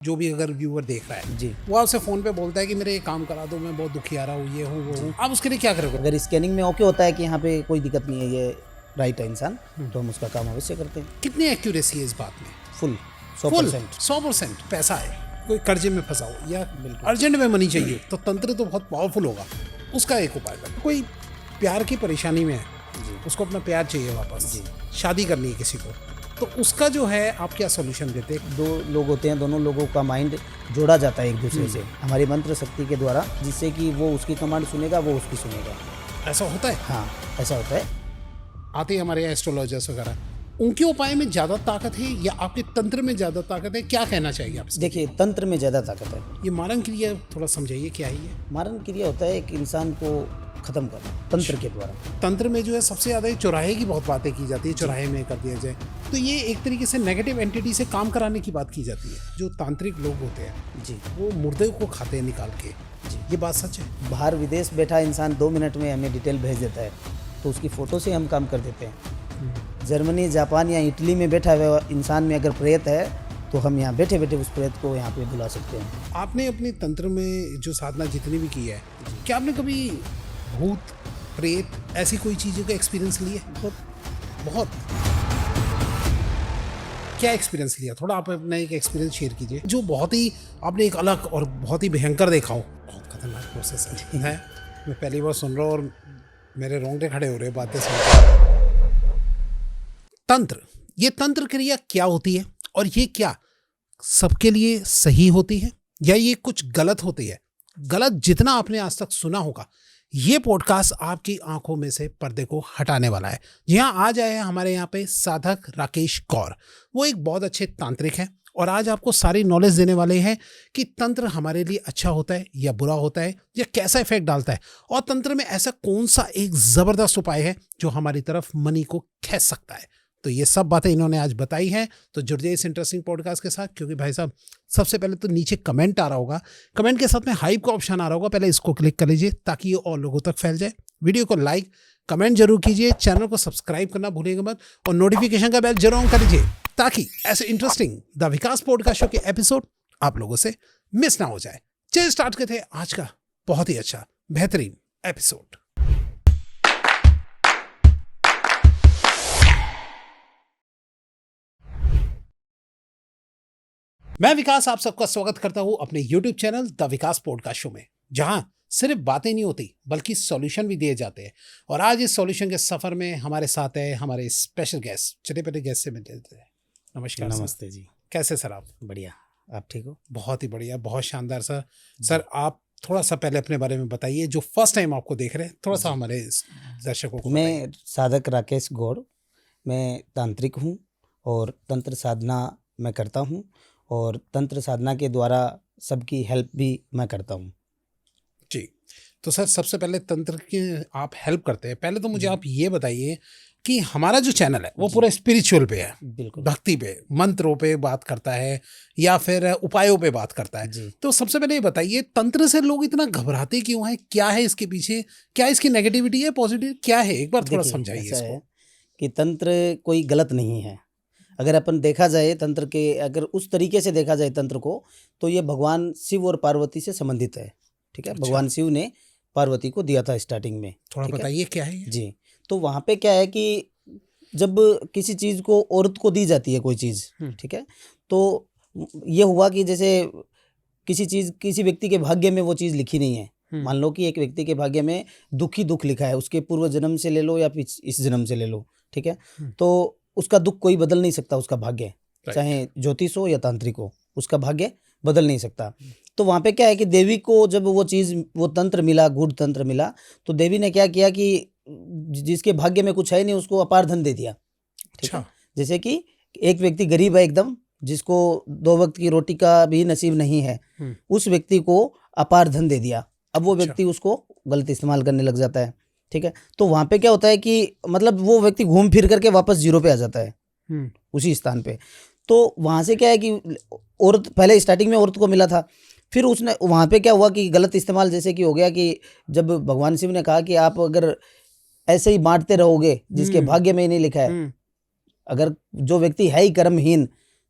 जो भी अगर व्यूअर देख रहा है जी, वो आपसे फोन पे बोलता है कि मेरे ये काम करा दो, मैं बहुत दुखी आ रहा हूँ, ये हूँ वो हूँ, आप उसके लिए क्या करोगे? अगर स्कैनिंग में ओके होता है कि यहाँ पे कोई दिक्कत नहीं है, ये राइट है इंसान, तो हम उसका काम अवश्य करते हैं। कितनी एक्यूरेसी है इस बात में? Full full 100%। 100%। पैसा है, कोई कर्जे में फंसा हो या अर्जेंट में मनी चाहिए तो तंत्र तो बहुत पावरफुल होगा। उसका एक उपाय कर, कोई प्यार की परेशानी में है, उसको अपना प्यार चाहिए वापस, शादी करनी है किसी को, तो उसका जो है आप क्या सोल्यूशन देते हैं? दो लोग होते हैं, दोनों लोगों का माइंड जोड़ा जाता है एक दूसरे से हमारी मंत्र शक्ति के द्वारा, जिससे कि वो उसकी कमांड सुनेगा, वो उसकी सुनेगा। ऐसा होता है? हाँ, ऐसा होता है। आते हैं हमारे एस्ट्रोलॉजर्स वगैरह, उनके उपाय में ज़्यादा ताकत है या आपके तंत्र में ज़्यादा ताकत है? क्या कहना चाहिए आप? देखिए, तंत्र में ज़्यादा ताकत है। ये मारण क्रिया थोड़ा समझाइए, क्या है ये? मारण क्रिया होता है एक इंसान को खत्म करना तंत्र के द्वारा। तंत्र में जो है सबसे ज़्यादा चौराहे की बहुत बातें की जाती है, चौराहे में कर दिया जाए, तो ये एक तरीके से नेगेटिव एंटिटी से काम कराने की बात की जाती है। जो तांत्रिक लोग होते हैं जी, वो मुर्दे को खाते हैं निकाल के, ये बात सच है? बाहर विदेश बैठा इंसान 2 मिनट में हमें डिटेल भेज देता है, तो उसकी फ़ोटो से हम काम कर देते हैं। जर्मनी, जापान या इटली में बैठा हुआ इंसान में अगर प्रेत है, तो हम यहाँ बैठे बैठे उस प्रेत को यहाँ पे बुला सकते हैं। आपने अपने तंत्र में जो साधना जितनी भी की है, क्या आपने कभी भूत प्रेत ऐसी कोई चीज़ों का एक्सपीरियंस लिया? बहुत बहुत। क्या एक्सपीरियंस लिया? थोड़ा आप अपना एक एक्सपीरियंस शेयर कीजिए जो बहुत ही आपने एक अलग और बहुत ही भयंकर देखा हो। बहुत खतरनाक प्रोसेस है मैं पहली बार सुन रहा हूँ और मेरे रोंगटे खड़े हो रहे हैं बातें सुन। तंत्र, ये तंत्र क्रिया क्या होती है और ये क्या सबके लिए सही होती है या ये कुछ गलत होती है? गलत जितना आपने आज तक सुना होगा, ये पॉडकास्ट आपकी आंखों में से पर्दे को हटाने वाला है। जी हाँ, आज आए हैं हमारे यहाँ पे साधक राकेश कौर। वो एक बहुत अच्छे तांत्रिक हैं और आज आपको सारी नॉलेज देने वाले हैं कि तंत्र हमारे लिए अच्छा होता है या बुरा होता है या कैसा इफेक्ट डालता है, और तंत्र में ऐसा कौन सा एक जबरदस्त उपाय है जो हमारी तरफ मनी को खींच सकता है। तो ये सब बातें इन्होंने आज बताई हैं। तो जुड़ जाइए इस इंटरेस्टिंग पॉडकास्ट के साथ, क्योंकि भाई साहब सबसे पहले तो नीचे कमेंट आ रहा होगा, कमेंट के साथ में हाइप का ऑप्शन आ रहा होगा, पहले इसको क्लिक कर लीजिए ताकि ये और लोगों तक फैल जाए। वीडियो को लाइक कमेंट जरूर कीजिए, चैनल को सब्सक्राइब करना भूलिएगा मत और नोटिफिकेशन का बेल जरूर ऑन कर लीजिए ताकि ऐसे interesting the Vikas podcast show के एपिसोड आप लोगों से मिस ना हो जाए। चलिए स्टार्ट करते हैं आज का बहुत ही अच्छा बेहतरीन एपिसोड। मैं विकास आप सबका स्वागत करता हूं अपने YouTube channel the Vikas podcast show में, जहां सिर्फ बातें नहीं होती बल्कि सॉल्यूशन भी दिए जाते हैं। और आज इस सॉल्यूशन के सफर में हमारे साथ है हमारे स्पेशल गेस्ट। चलिए पहले गेस्ट से मिल लेते हैं। नमस्कार। नमस्ते जी। कैसे सर आप? बढ़िया, आप ठीक हो? बहुत ही बढ़िया, बहुत शानदार सर। सर आप थोड़ा सा पहले अपने बारे में बताइए, जो फर्स्ट टाइम आपको देख रहे हैं, थोड़ा सा हमारे दर्शकों को बताइए। मैं साधक राकेश गौड़, मैं तांत्रिक हूँ और तंत्र साधना मैं करता हूँ और तंत्र साधना के द्वारा सबकी हेल्प भी मैं करता हूँ जी। तो सर सबसे पहले तंत्र की आप हेल्प करते हैं, पहले तो मुझे आप ये बताइए कि हमारा जो चैनल है वो पूरा स्पिरिचुअल पे है, बिल्कुल भक्ति पे, मंत्रों पे बात करता है या फिर उपायों पे बात करता है। जी। तो सबसे पहले ये बताइए, तंत्र से लोग इतना घबराते क्यों हैं? क्या है इसके पीछे? क्या इसकी नेगेटिविटी है, पॉजिटिव क्या है? एक बार थोड़ा देखिए, समझाइए ऐसा इसको। है कि तंत्र कोई गलत नहीं है। अगर अपन देखा जाए तंत्र के, अगर उस तरीके से देखा जाए तंत्र को, तो ये भगवान शिव और पार्वती से संबंधित है। ठीक है, अच्छा। भगवान शिव ने पार्वती को दिया था स्टार्टिंग में। थोड़ा ठीक है? बताइए क्या है ये? जी। तो वहाँ पे क्या है कि जब किसी चीज़ को औरत को दी जाती है कोई चीज़, ठीक है, तो ये हुआ कि जैसे किसी व्यक्ति के भाग्य में वो चीज़ लिखी नहीं है। मान लो कि एक व्यक्ति के भाग्य में दुख ही दुख लिखा है, उसके पूर्व जन्म से ले लो या इस जन्म से ले लो, ठीक है, तो उसका दुख कोई बदल नहीं सकता, उसका भाग्य, चाहे ज्योतिष हो या तांत्रिक हो, उसका भाग्य बदल नहीं सकता। तो वहाँ पे क्या है कि देवी को जब वो चीज़, वो तंत्र मिला, गूढ़ तंत्र मिला, तो देवी ने क्या किया कि जिसके भाग्य में कुछ है नहीं उसको अपार धन दे दिया। ठीक है, जैसे कि एक व्यक्ति गरीब है एकदम, जिसको 2 वक्त की रोटी का भी नसीब नहीं है, उस व्यक्ति को अपार धन दे दिया। अब वो व्यक्ति उसको गलत इस्तेमाल करने लग जाता है। ठीक है, तो वहाँ पे क्या होता है कि मतलब वो व्यक्ति घूम फिर करके वापस जीरो पे आ जाता है उसी स्थान पे। तो वहाँ से क्या है कि औरत, पहले स्टार्टिंग में औरत को मिला था, फिर उसने वहाँ पे क्या हुआ कि गलत इस्तेमाल जैसे कि हो गया कि जब भगवान शिव ने कहा कि आप अगर ऐसे ही बांटते रहोगे जिसके भाग्य में ही नहीं लिखा है, अगर जो व्यक्ति है ही कर्महीन,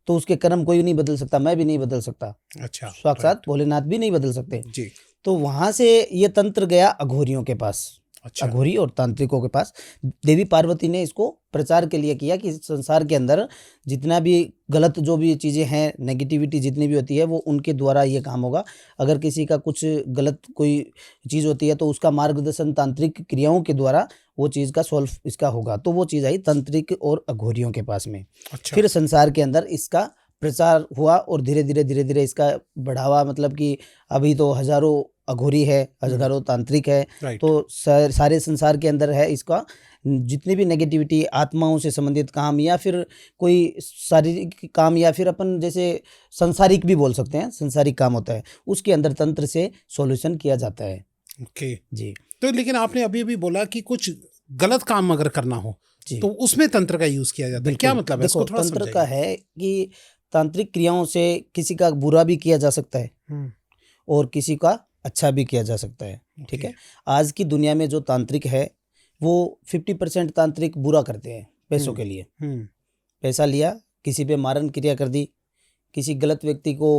तो उसके कर्म कोई नहीं बदल सकता, मैं भी नहीं बदल सकता, अच्छा, साक्षात भोलेनाथ भी नहीं बदल सकते। जी, तो वहां से ये तंत्र गया अघोरियों के पास, अच्छा, अघोरी और तांत्रिकों के पास। देवी पार्वती ने इसको प्रचार के लिए किया कि संसार के अंदर जितना भी गलत जो भी चीज़ें हैं, नेगेटिविटी जितनी भी होती है, वो उनके द्वारा ये काम होगा। अगर किसी का कुछ गलत कोई चीज़ होती है तो उसका मार्गदर्शन तांत्रिक क्रियाओं के द्वारा वो चीज़ का सॉल्व इसका होगा। तो वो चीज़ आई तांत्रिक और अघोरियों के पास में। अच्छा, फिर संसार के अंदर इसका प्रचार हुआ और धीरे धीरे इसका बढ़ावा, मतलब कि अभी तो हजारों अघोरी है, हजारों तांत्रिक है। राइट, तो सारे संसार के अंदर है इसका जितनी भी नेगेटिविटी, आत्माओं से संबंधित काम या फिर कोई शारीरिक काम या फिर अपन जैसे संसारिक भी बोल सकते हैं, संसारिक काम होता है, उसके अंदर तंत्र से सॉल्यूशन किया जाता है। ओके। जी तो लेकिन आपने अभी भी बोला कि कुछ गलत काम अगर करना हो जी तो उसमें तंत्र का यूज किया जाता है, क्या बिल्कुल। मतलब है, इसको देखो थोड़ा तंत्र का समझाइए। है कि तांत्रिक क्रियाओं से किसी का बुरा भी किया जा सकता है हम्म, और किसी का अच्छा भी किया जा सकता है। ठीक है, आज की दुनिया में जो तांत्रिक है वो 50% तांत्रिक बुरा करते हैं पैसों के लिए। हम्म, पैसा लिया, किसी पे मारन क्रिया कर दी, किसी गलत व्यक्ति को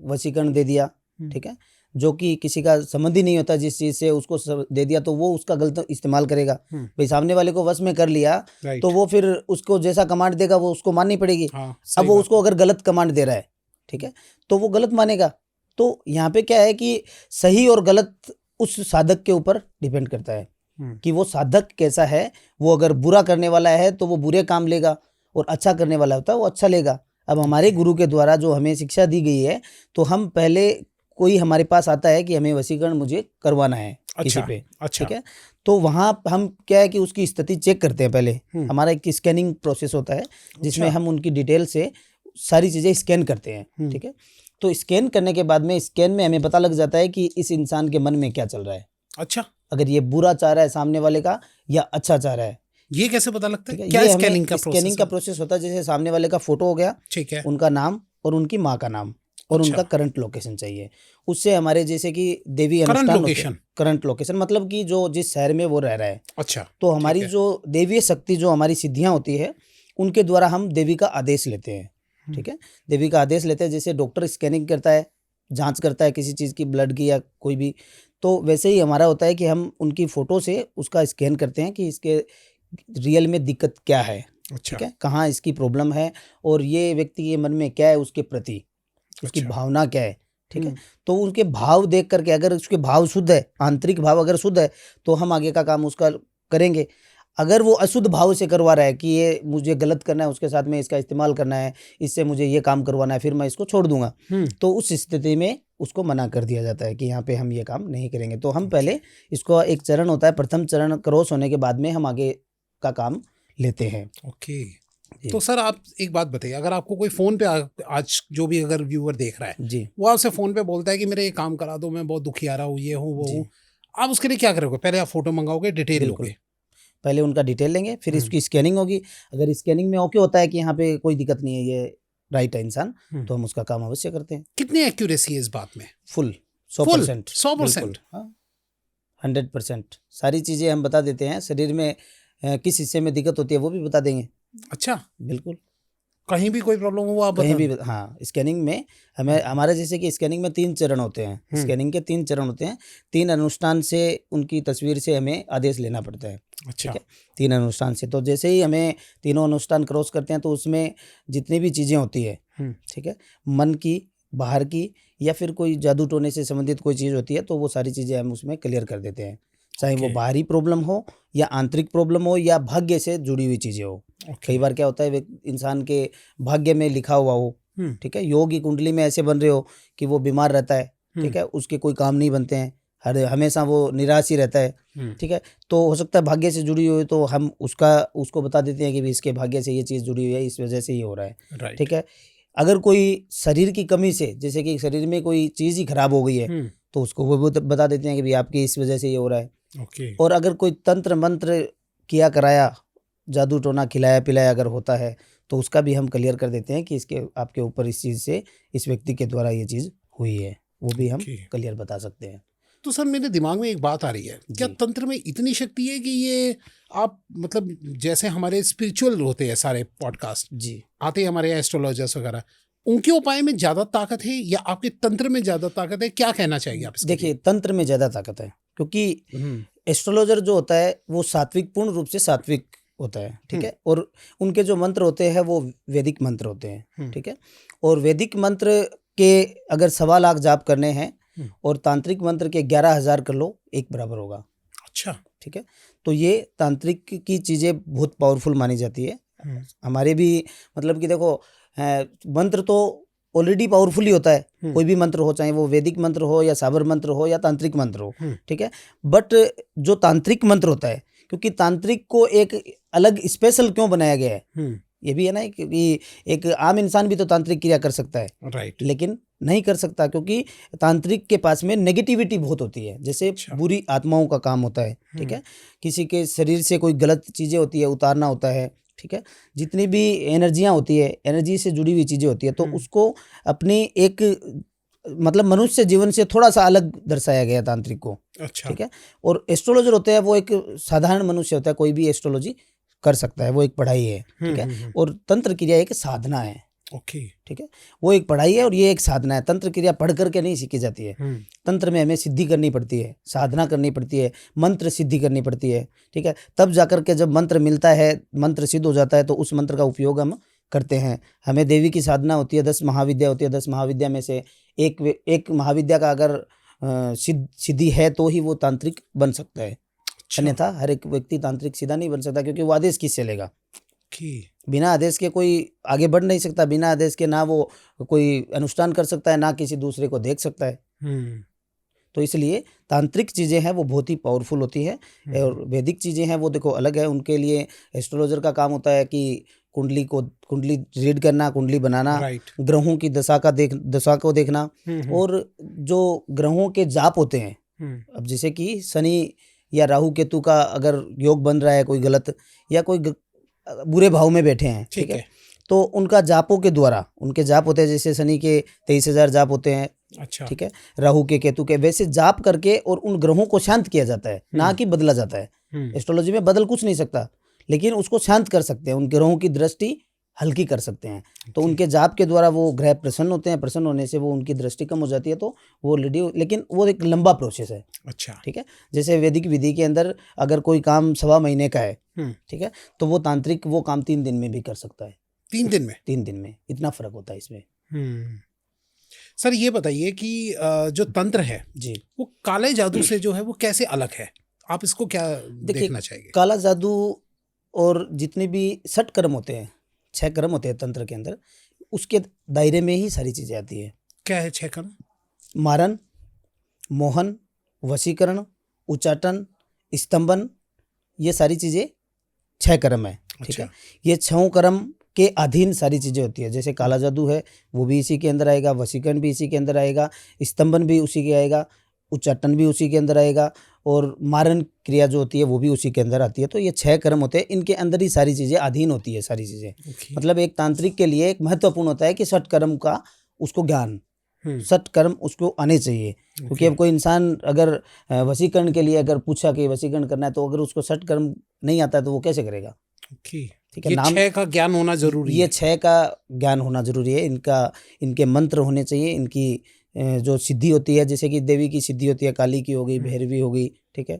वशीकरण दे दिया, ठीक है, जो कि किसी का संबंध ही नहीं होता जिस चीज़ से, उसको दे दिया तो वो उसका गलत इस्तेमाल करेगा। भाई सामने वाले को वश में कर लिया राइट, तो वो फिर उसको जैसा कमांड देगा वो उसको माननी पड़ेगी। हाँ, अब सही वो बात उसको अगर गलत कमांड दे रहा है, ठीक है, तो वो गलत मानेगा। तो यहाँ पे क्या है कि सही और गलत उस साधक के ऊपर डिपेंड करता है है। कि वो साधक कैसा है। वो अगर बुरा करने वाला है तो वो बुरे काम लेगा और अच्छा करने वाला होता है वो अच्छा लेगा। अब हमारे गुरु के द्वारा जो हमें शिक्षा दी गई है, तो हम पहले कोई हमारे पास आता है कि हमें वशीकरण मुझे करवाना है किसी अच्छा, पे, अच्छा, ठीक है, तो वहाँ हम क्या है कि उसकी स्थिति चेक करते हैं पहले। हम्म, हमारा एक स्कैनिंग प्रोसेस होता है जिसमें अच्छा, हम उनकी डिटेल से सारी चीज़ें स्कैन करते हैं, ठीक है। तो स्कैन करने के बाद में स्कैन में हमें पता लग जाता है कि इस इंसान के मन में क्या चल रहा है, अच्छा, अगर ये बुरा चाह रहा है सामने वाले का या अच्छा चाह रहा है। ये कैसे पता लगता ठीक है, है, क्या ये स्कैनिंग का हमें प्रोसेस स्कैनिंग का है? प्रोसेस होता है। जैसे सामने वाले का फोटो हो गया, ठीक है, उनका नाम और उनकी माँ का नाम और अच्छा, उनका करंट लोकेशन चाहिए। उससे हमारे जैसे कि देवी करंट अनुष्ठान होते हैं। लोकेशन, करंट लोकेशन मतलब कि जो जिस शहर में वो रह रहा है, अच्छा, तो ठीक हमारी है, जो देवीय शक्ति, जो हमारी सिद्धियां होती है, उनके द्वारा हम देवी का आदेश लेते हैं। ठीक है, देवी का आदेश लेते हैं। जैसे डॉक्टर स्कैनिंग करता है, जांच करता है किसी चीज़ की, ब्लड की या कोई भी, तो वैसे ही हमारा होता है कि हम उनकी फ़ोटो से उसका स्कैन करते हैं कि इसके रियल में दिक्कत क्या है, अच्छा, ठीक है, कहाँ इसकी प्रॉब्लम है और ये व्यक्ति के मन में क्या है, उसके प्रति उसकी अच्छा, भावना क्या है, ठीक है। तो उनके भाव देख करके, अगर उसके भाव शुद्ध है, आंतरिक भाव अगर शुद्ध है, तो हम आगे का काम उसका करेंगे। अगर वो अशुद्ध भाव से करवा रहा है कि ये मुझे गलत करना है, उसके साथ में इसका इस्तेमाल करना है, इससे मुझे ये काम करवाना है, फिर मैं इसको छोड़ दूंगा, तो उस स्थिति में उसको मना कर दिया जाता है कि यहाँ पे हम ये काम नहीं करेंगे। तो हम पहले इसको एक चरण होता है, प्रथम चरण क्रॉस होने के बाद में हम आगे का काम लेते हैं। ओके। जी। तो सर आप एक बात बताइए, अगर आपको कोई फोन पे आज जो भी अगर व्यूअर देख रहा है जी वो आपसे फोन पे बोलता है कि मेरे ये काम करा दो, मैं बहुत दुखी आ रहा हूँ, ये हूँ वो जी हूँ, आप उसके लिए क्या करोगे? पहले आप फोटो मंगाओगे, डिटेल बिल्कुल, लोगे? पहले उनका डिटेल लेंगे, फिर इसकी स्कैनिंग होगी। अगर स्कैनिंग में ओके होता है कि यहाँ पे कोई दिक्कत नहीं है, ये राइट है इंसान, तो हम उसका काम अवश्य करते हैं। कितनी एक्यूरेसी है इस बात में? Full full 100%। 100%? हाँ, 100% सारी चीज़ें हम बता देते हैं। शरीर में किस हिस्से में दिक्कत होती है वो भी बता देंगे। अच्छा, बिल्कुल, कहीं भी कोई प्रॉब्लम हो वो आप कहीं बता भी दो? हाँ, स्कैनिंग में हमें, हमारे जैसे कि स्कैनिंग में 3 चरण होते हैं। स्कैनिंग के 3 चरण होते हैं। 3 अनुष्ठान से उनकी तस्वीर से हमें आदेश लेना पड़ता है। अच्छा, ठीक है, 3 अनुष्ठान से। तो जैसे ही हमें तीनों अनुष्ठान क्रॉस करते हैं तो उसमें जितनी भी चीज़ें होती है, ठीक है, मन की, बाहर की या फिर कोई जादू टोने से संबंधित कोई चीज़ होती है, तो वो सारी चीज़ें हम उसमें क्लियर कर देते हैं। चाहे वो ओके, बाहरी प्रॉब्लम हो या आंतरिक प्रॉब्लम हो या भाग्य से जुड़ी हुई चीज़ें हो। ओके, कई बार क्या होता है, इंसान के भाग्य में लिखा हुआ हो, ठीक है, योग की कुंडली में ऐसे बन रहे हो कि वो बीमार रहता है, ठीक है, उसके कोई काम नहीं बनते हैं, हमेशा वो निराश ही रहता है, ठीक है, तो हो सकता है भाग्य से जुड़ी हुई, तो हम उसको बता देते हैं कि भी इसके भाग्य से ये चीज़ जुड़ी हुई है, इस वजह से ये हो रहा है, राइट, ठीक है। अगर कोई शरीर की कमी से, जैसे कि शरीर में कोई चीज़ ही खराब हो गई है, तो उसको वो बता देते हैं कि भी आपकी इस वजह से ये हो रहा है। ओके, और अगर कोई तंत्र मंत्र किया कराया, जादू टोना खिलाया पिलाया अगर होता है, तो उसका भी हम क्लियर कर देते हैं कि इसके आपके ऊपर इस चीज़ से, इस व्यक्ति के द्वारा ये चीज़ हुई है, वो भी हम ओके। क्लियर बता सकते हैं। तो सर मेरे दिमाग में एक बात आ रही है, क्या जी। तंत्र में इतनी शक्ति है कि ये आप मतलब जैसे हमारे स्पिरिचुअल होते हैं सारे पॉडकास्ट जी। आते हैं हमारे एस्ट्रोलॉजर्स वगैरह, उनके उपाय में ज्यादा ताकत है या आपके तंत्र में ज्यादा ताकत है? क्या कहना चाहिए आप इसके देखिए, तंत्र में ज़्यादा ताकत है, क्योंकि लिए? एस्ट्रोलॉजर जो होता है वो सात्विक, पूर्ण रूप से सात्विक होता है, ठीक है। और उनके जो मंत्र होते हैं वो वैदिक मंत्र होते हैं, ठीक है। और वैदिक मंत्र के अगर 1.25 लाख जाप करने हैं और तांत्रिक मंत्र के 11,000 कर लो, एक बराबर होगा, अच्छा। ठीक है। तो ये तांत्रिक की चीज़ें बहुत पावरफुल मानी जाती है। हमारे भी मतलब कि देखो, मंत्र तो ऑलरेडी पावरफुल ही होता है, कोई भी मंत्र हो, चाहे वो वैदिक मंत्र हो या साबर मंत्र हो या तांत्रिक मंत्र हो, ठीक है। बट जो तांत्रिक मंत्र होता है, क्योंकि तांत्रिक को एक अलग स्पेशल क्यों बनाया गया है, ये भी है ना, क्योंकि एक आम इंसान भी तो तांत्रिक क्रिया कर सकता है, राइट। लेकिन नहीं कर सकता, क्योंकि तांत्रिक के पास में नेगेटिविटी बहुत होती है, जैसे बुरी आत्माओं का काम होता है, ठीक है। किसी के शरीर से कोई गलत चीज़ें होती है, उतारना होता है, ठीक है। जितनी भी एनर्जियाँ होती है, एनर्जी से जुड़ी हुई चीज़ें होती है, तो उसको अपनी एक मतलब मनुष्य जीवन से थोड़ा सा अलग दर्शाया गया तांत्रिक को, अच्छा। ठीक है। और एस्ट्रोलॉजर होते हैं वो एक साधारण मनुष्य होता है, कोई भी एस्ट्रोलॉजी कर सकता है, वो एक पढ़ाई है, ठीक है। और तंत्र क्रिया एक साधना है, ओके, ठीक है। वो एक पढ़ाई है और ये एक साधना है। तंत्र क्रिया पढ़ करके नहीं सीखी जाती है, तंत्र में हमें सिद्धि करनी पड़ती है, साधना करनी पड़ती है, मंत्र सिद्धि करनी पड़ती है, ठीक है। तब जाकर के जब मंत्र मिलता है, मंत्र सिद्ध हो जाता है, तो उस मंत्र का उपयोग हम करते हैं। हमें देवी की साधना होती है, 10 महाविद्या होती है, 10 महाविद्या में से एक महाविद्या का अगर सिद्धि है तो ही वो तांत्रिक बन सकता है, अन्यथा हर एक व्यक्ति तांत्रिक सीधा नहीं बन सकता, क्योंकि वो आदेश किससे लेगा? बिना आदेश के कोई आगे बढ़ नहीं सकता, बिना आदेश के ना वो कोई अनुष्ठान कर सकता है, ना किसी दूसरे को देख सकता है। तो इसलिए तांत्रिक चीज़ें हैं वो बहुत ही पावरफुल होती है, और वैदिक चीज़ें हैं वो देखो अलग है। उनके लिए एस्ट्रोलॉजर का काम होता है कि कुंडली रीड करना, कुंडली बनाना, ग्रहों की दशा को देखना, और जो ग्रहों के जाप होते हैं, अब जैसे कि शनि या राहु केतु का अगर योग बन रहा है कोई गलत, या कोई बुरे भाव में बैठे हैं, ठीक है, तो उनका जापों के द्वारा, उनके जाप होते हैं, जैसे शनि के 23,000 जाप होते हैं, अच्छा, ठीक है, राहु के केतु के, वैसे जाप करके और उन ग्रहों को शांत किया जाता है, ना कि बदला जाता है। एस्ट्रोलॉजी में बदल कुछ नहीं सकता, लेकिन उसको शांत कर सकते हैं, उन ग्रहों की दृष्टि हल्की कर सकते हैं। तो उनके जाप के द्वारा वो ग्रह प्रसन्न होते हैं, प्रसन्न होने से वो उनकी दृष्टि कम हो जाती है, तो वो ऑलरेडी, लेकिन वो एक लंबा प्रोसेस है। अच्छा, ठीक है। जैसे वैदिक विधि के अंदर अगर कोई काम 1.25 महीने का है, ठीक है, तो वो तांत्रिक वो काम 3 दिन में भी कर सकता है। 3 दिन में? 3 दिन में, इतना फर्क होता है इसमें। सर ये बताइए कि जो तंत्र है जी, वो काले जादू से जो है वो कैसे अलग है? आप इसको क्या देखना चाहिए? काला जादू और जितने भी 6 कर्म होते हैं, 6 कर्म होते हैं तंत्र के अंदर, उसके दायरे में ही सारी चीज़ें आती है। क्या है 6 कर्म? मारन, मोहन, वशीकरण, उच्चाटन, स्तंभन, ये सारी चीज़ें 6 कर्म है, ठीक है। ये 6 कर्म के अधीन सारी चीज़ें होती है। जैसे काला जादू है वो भी इसी के अंदर आएगा, वशीकरण भी इसी के अंदर आएगा, स्तंभन भी उसी के आएगा, उच्चाटन भी उसी के अंदर आएगा, और मारन क्रिया जो होती है वो भी उसी के अंदर आती है। तो ये 6 कर्म होते हैं, इनके अंदर ही सारी चीज़ें अधीन होती है, सारी चीज़ें। मतलब एक तांत्रिक के लिए एक महत्वपूर्ण होता है कि 6 कर्म का उसको ज्ञान, 6 कर्म उसको आने चाहिए। क्योंकि अब कोई इंसान अगर वशीकरण के लिए अगर पूछा कि वशीकरण करना है, तो अगर उसको 6 कर्म नहीं आता है तो वो कैसे करेगा? ठीक है, नाम 6 का ज्ञान होना जरूरी है। ये 6 का ज्ञान होना जरूरी है। इनके मंत्र होने चाहिए, इनकी जो सिद्धि होती है, जैसे कि देवी की सिद्धि होती है, काली की हो गई, भैरवी हो गई, ठीक है,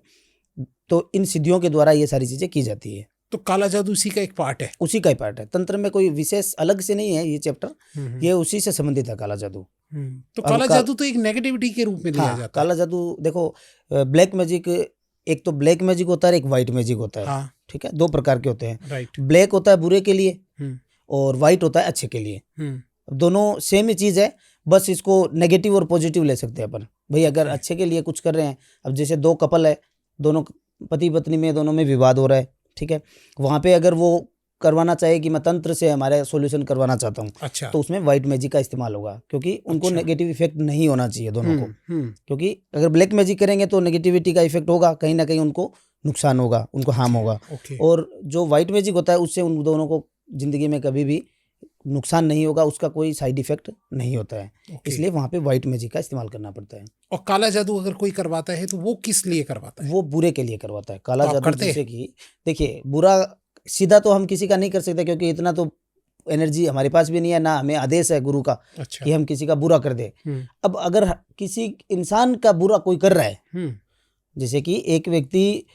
तो इन सिद्धियों के द्वारा ये सारी चीज़ें की जाती है। तो काला जादू उसी का एक पार्ट है? उसी का ही पार्ट है। तंत्र में कोई विशेष अलग से नहीं है ये चैप्टर, ये उसी से संबंधित है काला जादू। तो काला जादू तो एक नेगेटिविटी के रूप में लिया जाता है। काला जादू देखो, ब्लैक मैजिक, एक तो ब्लैक मैजिक होता है, एक व्हाइट मैजिक होता है, ठीक है, 2 प्रकार के होते हैं। ब्लैक होता है बुरे के लिए और व्हाइट होता है अच्छे के लिए। दोनों सेम ही चीज़ है, बस इसको नेगेटिव और पॉजिटिव ले सकते हैं अपन। भाई अगर अच्छे के लिए कुछ कर रहे हैं, अब जैसे 2 कपल है, दोनों पति पत्नी में, दोनों में विवाद हो रहा है, ठीक है, वहाँ पे अगर वो करवाना चाहे कि मैं तंत्र से हमारे सॉल्यूशन करवाना चाहता हूँ, अच्छा, तो उसमें व्हाइट मैजिक का इस्तेमाल होगा, क्योंकि उनको नेगेटिव इफेक्ट नहीं होना चाहिए दोनों को। क्योंकि अगर ब्लैक मैजिक करेंगे तो नेगेटिविटी का इफेक्ट होगा, कहीं ना कहीं उनको नुकसान होगा, उनको हार्म होगा। और जो व्हाइट मैजिक होता है उससे उन दोनों को जिंदगी में कभी भी नुकसान नहीं होगा, उसका कोई साइड इफेक्ट नहीं होता है। ओके। इसलिए वहाँ पे व्हाइट मैजिक का इस्तेमाल करना पड़ता है। और काला जादू अगर कोई करवाता है तो वो किस लिए करवाता है? वो बुरे के लिए करवाता है काला तो आप जादू। करते हैं? जैसे कि देखिए, बुरा सीधा तो हम किसी का नहीं कर सकते, क्योंकि इतना तो एनर्जी हमारे पास भी नहीं है, ना हमें आदेश है गुरु का अच्छा। कि हम किसी का बुरा कर दे। हम्म। अब अगर किसी इंसान का बुरा कोई कर रहा है, हम्म। जैसे कि एक व्यक्ति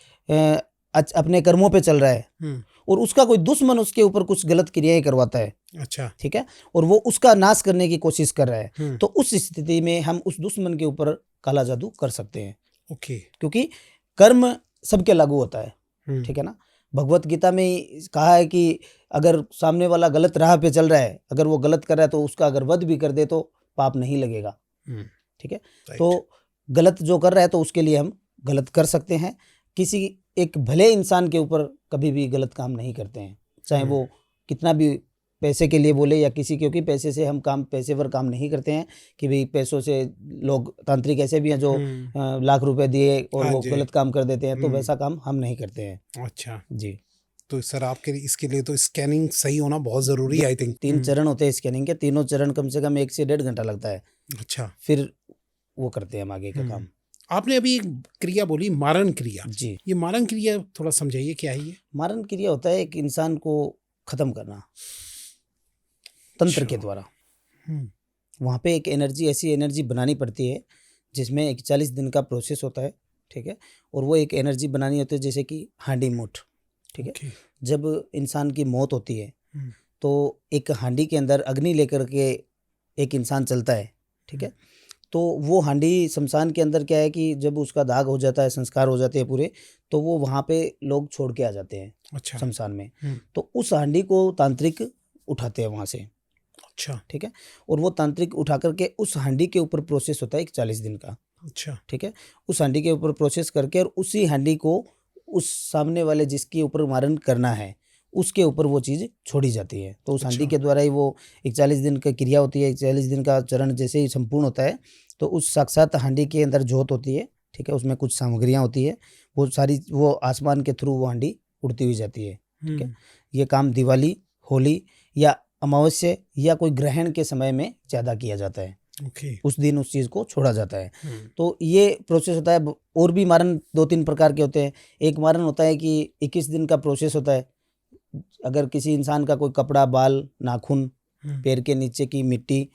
अपने कर्मों पे चल रहा है हम्म। और उसका कोई दुश्मन उसके ऊपर कुछ गलत क्रियाएं करवाता है, अच्छा। ठीक है, और वो उसका नाश करने की कोशिश कर रहा है, हम्म। तो उस स्थिति में हम उस दुश्मन के ऊपर काला जादू कर सकते हैं। ओके। क्योंकि कर्म सबके लागू होता है, हम्म। ठीक है ना। भगवत गीता में कहा है कि अगर सामने वाला गलत राह पे चल रहा है, अगर वो गलत कर रहा है तो उसका अगर वध भी कर दे तो पाप नहीं लगेगा, हम्म। ठीक है। राइट। तो गलत जो कर रहा है तो उसके लिए हम गलत कर सकते हैं। किसी एक भले इंसान के ऊपर कभी भी गलत काम नहीं करते हैं, चाहे वो कितना भी पैसे के लिए बोले या किसी, क्योंकि पैसे से हम काम, पेशेवर काम नहीं करते हैं कि भाई पैसों से लोग तांत्रिक ऐसे भी हैं जो लाख रुपए दिए और हाँ वो जी। गलत काम कर देते हैं, तो वैसा काम हम नहीं करते हैं। अच्छा। जी। तो सर आपके इसके लिए तो स्कैनिंग सही होना बहुत जरूरी है, आई थिंक। 3 चरण होते हैं स्कैनिंग के, तीनों चरण कम से कम 1 से 1.5 घंटा लगता है, अच्छा। फिर वो करते हैं हम आगे का काम। आपने अभी एक क्रिया बोली, मारण क्रिया। जी। ये मारण क्रिया थोड़ा समझाइए, क्या है ये? मारण क्रिया होता है एक इंसान को खत्म करना तंत्र के द्वारा। वहाँ पे एक एनर्जी, ऐसी एनर्जी बनानी पड़ती है जिसमें 41 दिन का प्रोसेस होता है, ठीक है। और वो एक एनर्जी बनानी होती है जैसे कि हांडी मुठ, ठीक है। जब इंसान की मौत होती है तो एक हांडी के अंदर अग्नि लेकर के एक इंसान चलता है, ठीक है। तो वो हांडी शमशान के अंदर क्या है कि जब उसका दाग हो जाता है, संस्कार हो जाते हैं पूरे, तो वो वहाँ पे लोग छोड़ के आ जाते हैं। अच्छा। शमशान में। तो उस हांडी को तांत्रिक उठाते हैं वहाँ से। अच्छा। ठीक है। और वो तांत्रिक उठा करके उस हांडी के ऊपर प्रोसेस होता है 41 दिन का। अच्छा। ठीक है। उस हांडी के ऊपर प्रोसेस करके और उसी हांडी को उस सामने वाले जिसके ऊपर मारण करना है उसके ऊपर वो चीज़ छोड़ी जाती है। तो उस हांडी के द्वारा ही वो 41 दिन की क्रिया होती है। 41 दिन का चरण जैसे ही संपूर्ण होता है तो उस साक्षात हांडी के अंदर जोत होती है, ठीक है। उसमें कुछ सामग्रियाँ होती है, वो सारी वो आसमान के थ्रू वो हांडी उड़ती हुई जाती है, ठीक है। ये काम दिवाली, होली या अमावस्या या कोई ग्रहण के समय में ज़्यादा किया जाता है। उस दिन उस चीज़ को छोड़ा जाता है। तो ये प्रोसेस होता है। और भी मारण 2-3 प्रकार के होते हैं। एक मारण होता है कि 21 दिन का प्रोसेस होता है। अगर किसी इंसान का कोई कपड़ा, बाल, नाखून, पैर के नीचे की मिट्टी,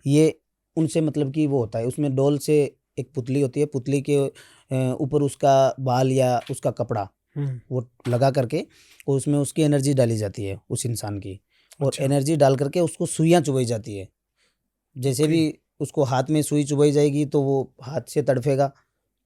ये उनसे मतलब कि वो होता है, उसमें डोल से एक पुतली होती है, पुतली के ऊपर उसका बाल या उसका कपड़ा वो लगा करके और उसमें उसकी एनर्जी डाली जाती है उस इंसान की। और अच्छा। एनर्जी डाल करके उसको सुइयाँ चुभाई जाती है। जैसे भी उसको हाथ में सुई चुभाई जाएगी तो वो हाथ से तड़फेगा,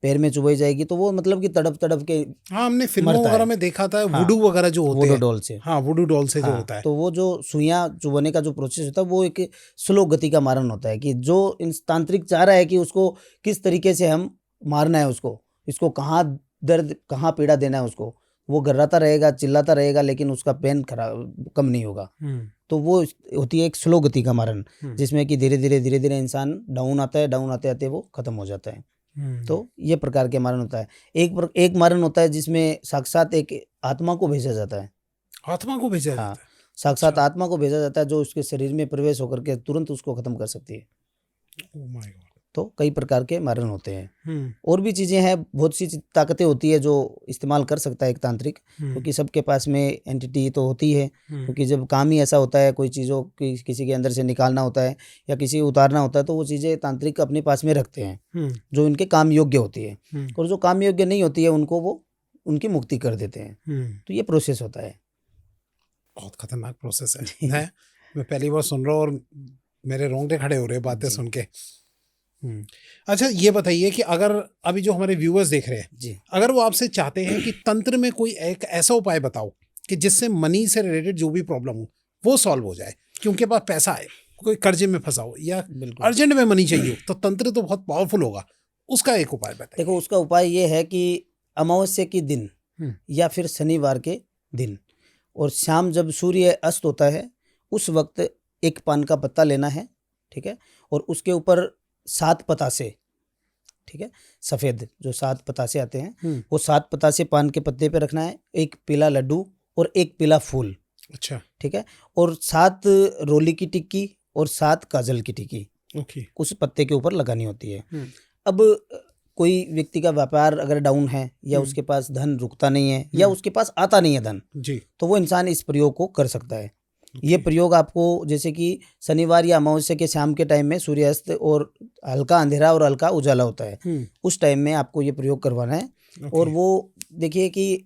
पैर में चुभाई जाएगी तो वो मतलब कि तड़प तड़प के, हाँ हमने फिल्मों वगैरह में देखा था। हाँ, वुडू वगैरह जो होते हैं, वुडू डॉल से, हाँ वुडू डॉल से हाँ, जो होता है, तो वो जो सुइयां चुभने का जो प्रोसेस होता है वो एक स्लो गति का मारण होता है कि जो तांत्रिक चाह रहा है कि उसको किस तरीके से हम मारना है, उसको इसको कहाँ दर्द, कहाँ पीड़ा देना है, उसको वो गर्राता रहेगा, चिल्लाता रहेगा, लेकिन उसका पेन कम नहीं होगा। तो वो होती है एक स्लो गति का मारण, जिसमें कि धीरे धीरे इंसान डाउन आता है, डाउन आते आते वो खत्म हो जाता है। तो ये प्रकार के मारण होता है। एक मारण होता है जिसमें साक्षात एक आत्मा को भेजा जाता है। आत्मा को भेजा जाता है? साक्षात आत्मा को भेजा जाता है जो उसके शरीर में प्रवेश होकर के तुरंत उसको खत्म कर सकती है। Oh my God. तो कई प्रकार के मारण होते हैं। और भी चीज़ें हैं, बहुत सी ताकतें होती है जो इस्तेमाल कर सकता है एक तांत्रिक, क्योंकि सबके पास में एंटिटी तो होती है, क्योंकि जब काम ही ऐसा होता है, कोई चीज़ों की किसी के अंदर से निकालना होता है या किसी उतारना होता है, तो वो चीज़ें तांत्रिक अपने पास में रखते हैं जो इनके काम योग्य होती है, और जो काम योग्य नहीं होती है उनको वो उनकी मुक्ति कर देते हैं। तो ये प्रोसेस होता है। बहुत खतरनाक प्रोसेस है। मैं पहली बार सुन रहा हूँ और मेरे रोंगटे खड़े हो रहे हैं बातें सुन के। अच्छा ये बताइए कि अगर अभी जो हमारे व्यूअर्स देख रहे हैं जी, अगर वो आपसे चाहते हैं कि तंत्र में कोई एक ऐसा उपाय बताओ कि जिससे मनी से रिलेटेड जो भी प्रॉब्लम हो वो सॉल्व हो जाए, कि उनके पास पैसा है, कोई कर्जे में फंसा हो या अर्जेंट में मनी चाहिए हो, तो तंत्र तो बहुत पावरफुल होगा, उसका एक उपाय बताइए। देखो, उसका उपाय ये है कि अमावस्या के दिन या फिर शनिवार के दिन और शाम जब सूर्य अस्त होता है उस वक्त एक पान का पत्ता लेना है, ठीक है, और उसके ऊपर 7 पतासे, ठीक है, सफ़ेद जो 7 पतासे आते हैं वो 7 पतासे पान के पत्ते पे रखना है, एक पीला लड्डू और एक पीला फूल, अच्छा, ठीक है, और 7 रोली की टिक्की और 7 काजल की टिक्की ओके। उस पत्ते के ऊपर लगानी होती है। हम्म, अब कोई व्यक्ति का व्यापार अगर डाउन है या उसके पास धन रुकता नहीं है या उसके पास आता नहीं है धन, जी, तो वो इंसान इस प्रयोग को कर सकता है। ये ओके, प्रयोग आपको जैसे कि शनिवार या अमावस्या के शाम के टाइम में सूर्यास्त और हल्का अंधेरा और हल्का उजाला होता है, उस टाइम में आपको ये प्रयोग करवाना है। और ओके, वो देखिए कि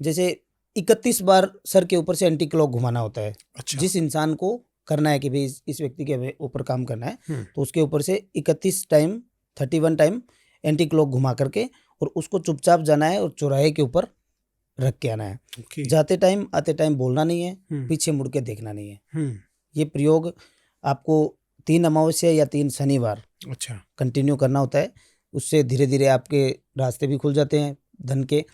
जैसे 31 बार सर के ऊपर से एंटी क्लॉक घुमाना होता है। अच्छा, जिस इंसान को करना है कि भाई इस व्यक्ति के ऊपर काम करना है, हम्म, तो उसके ऊपर से 31 टाइम एंटी क्लॉक घुमा करके और उसको चुपचाप जाना है और चौराहे के ऊपर रख के आना है। ओके, जाते टाइम आते टाइम बोलना नहीं है, हम्म, पीछे मुड़ के देखना नहीं है। हम्म, ये प्रयोग आपको 3 अमावस्या या 3 शनिवार अच्छा, कंटिन्यू करना होता है। उससे धीरे धीरे आपके रास्ते भी खुल जाते हैं धन के।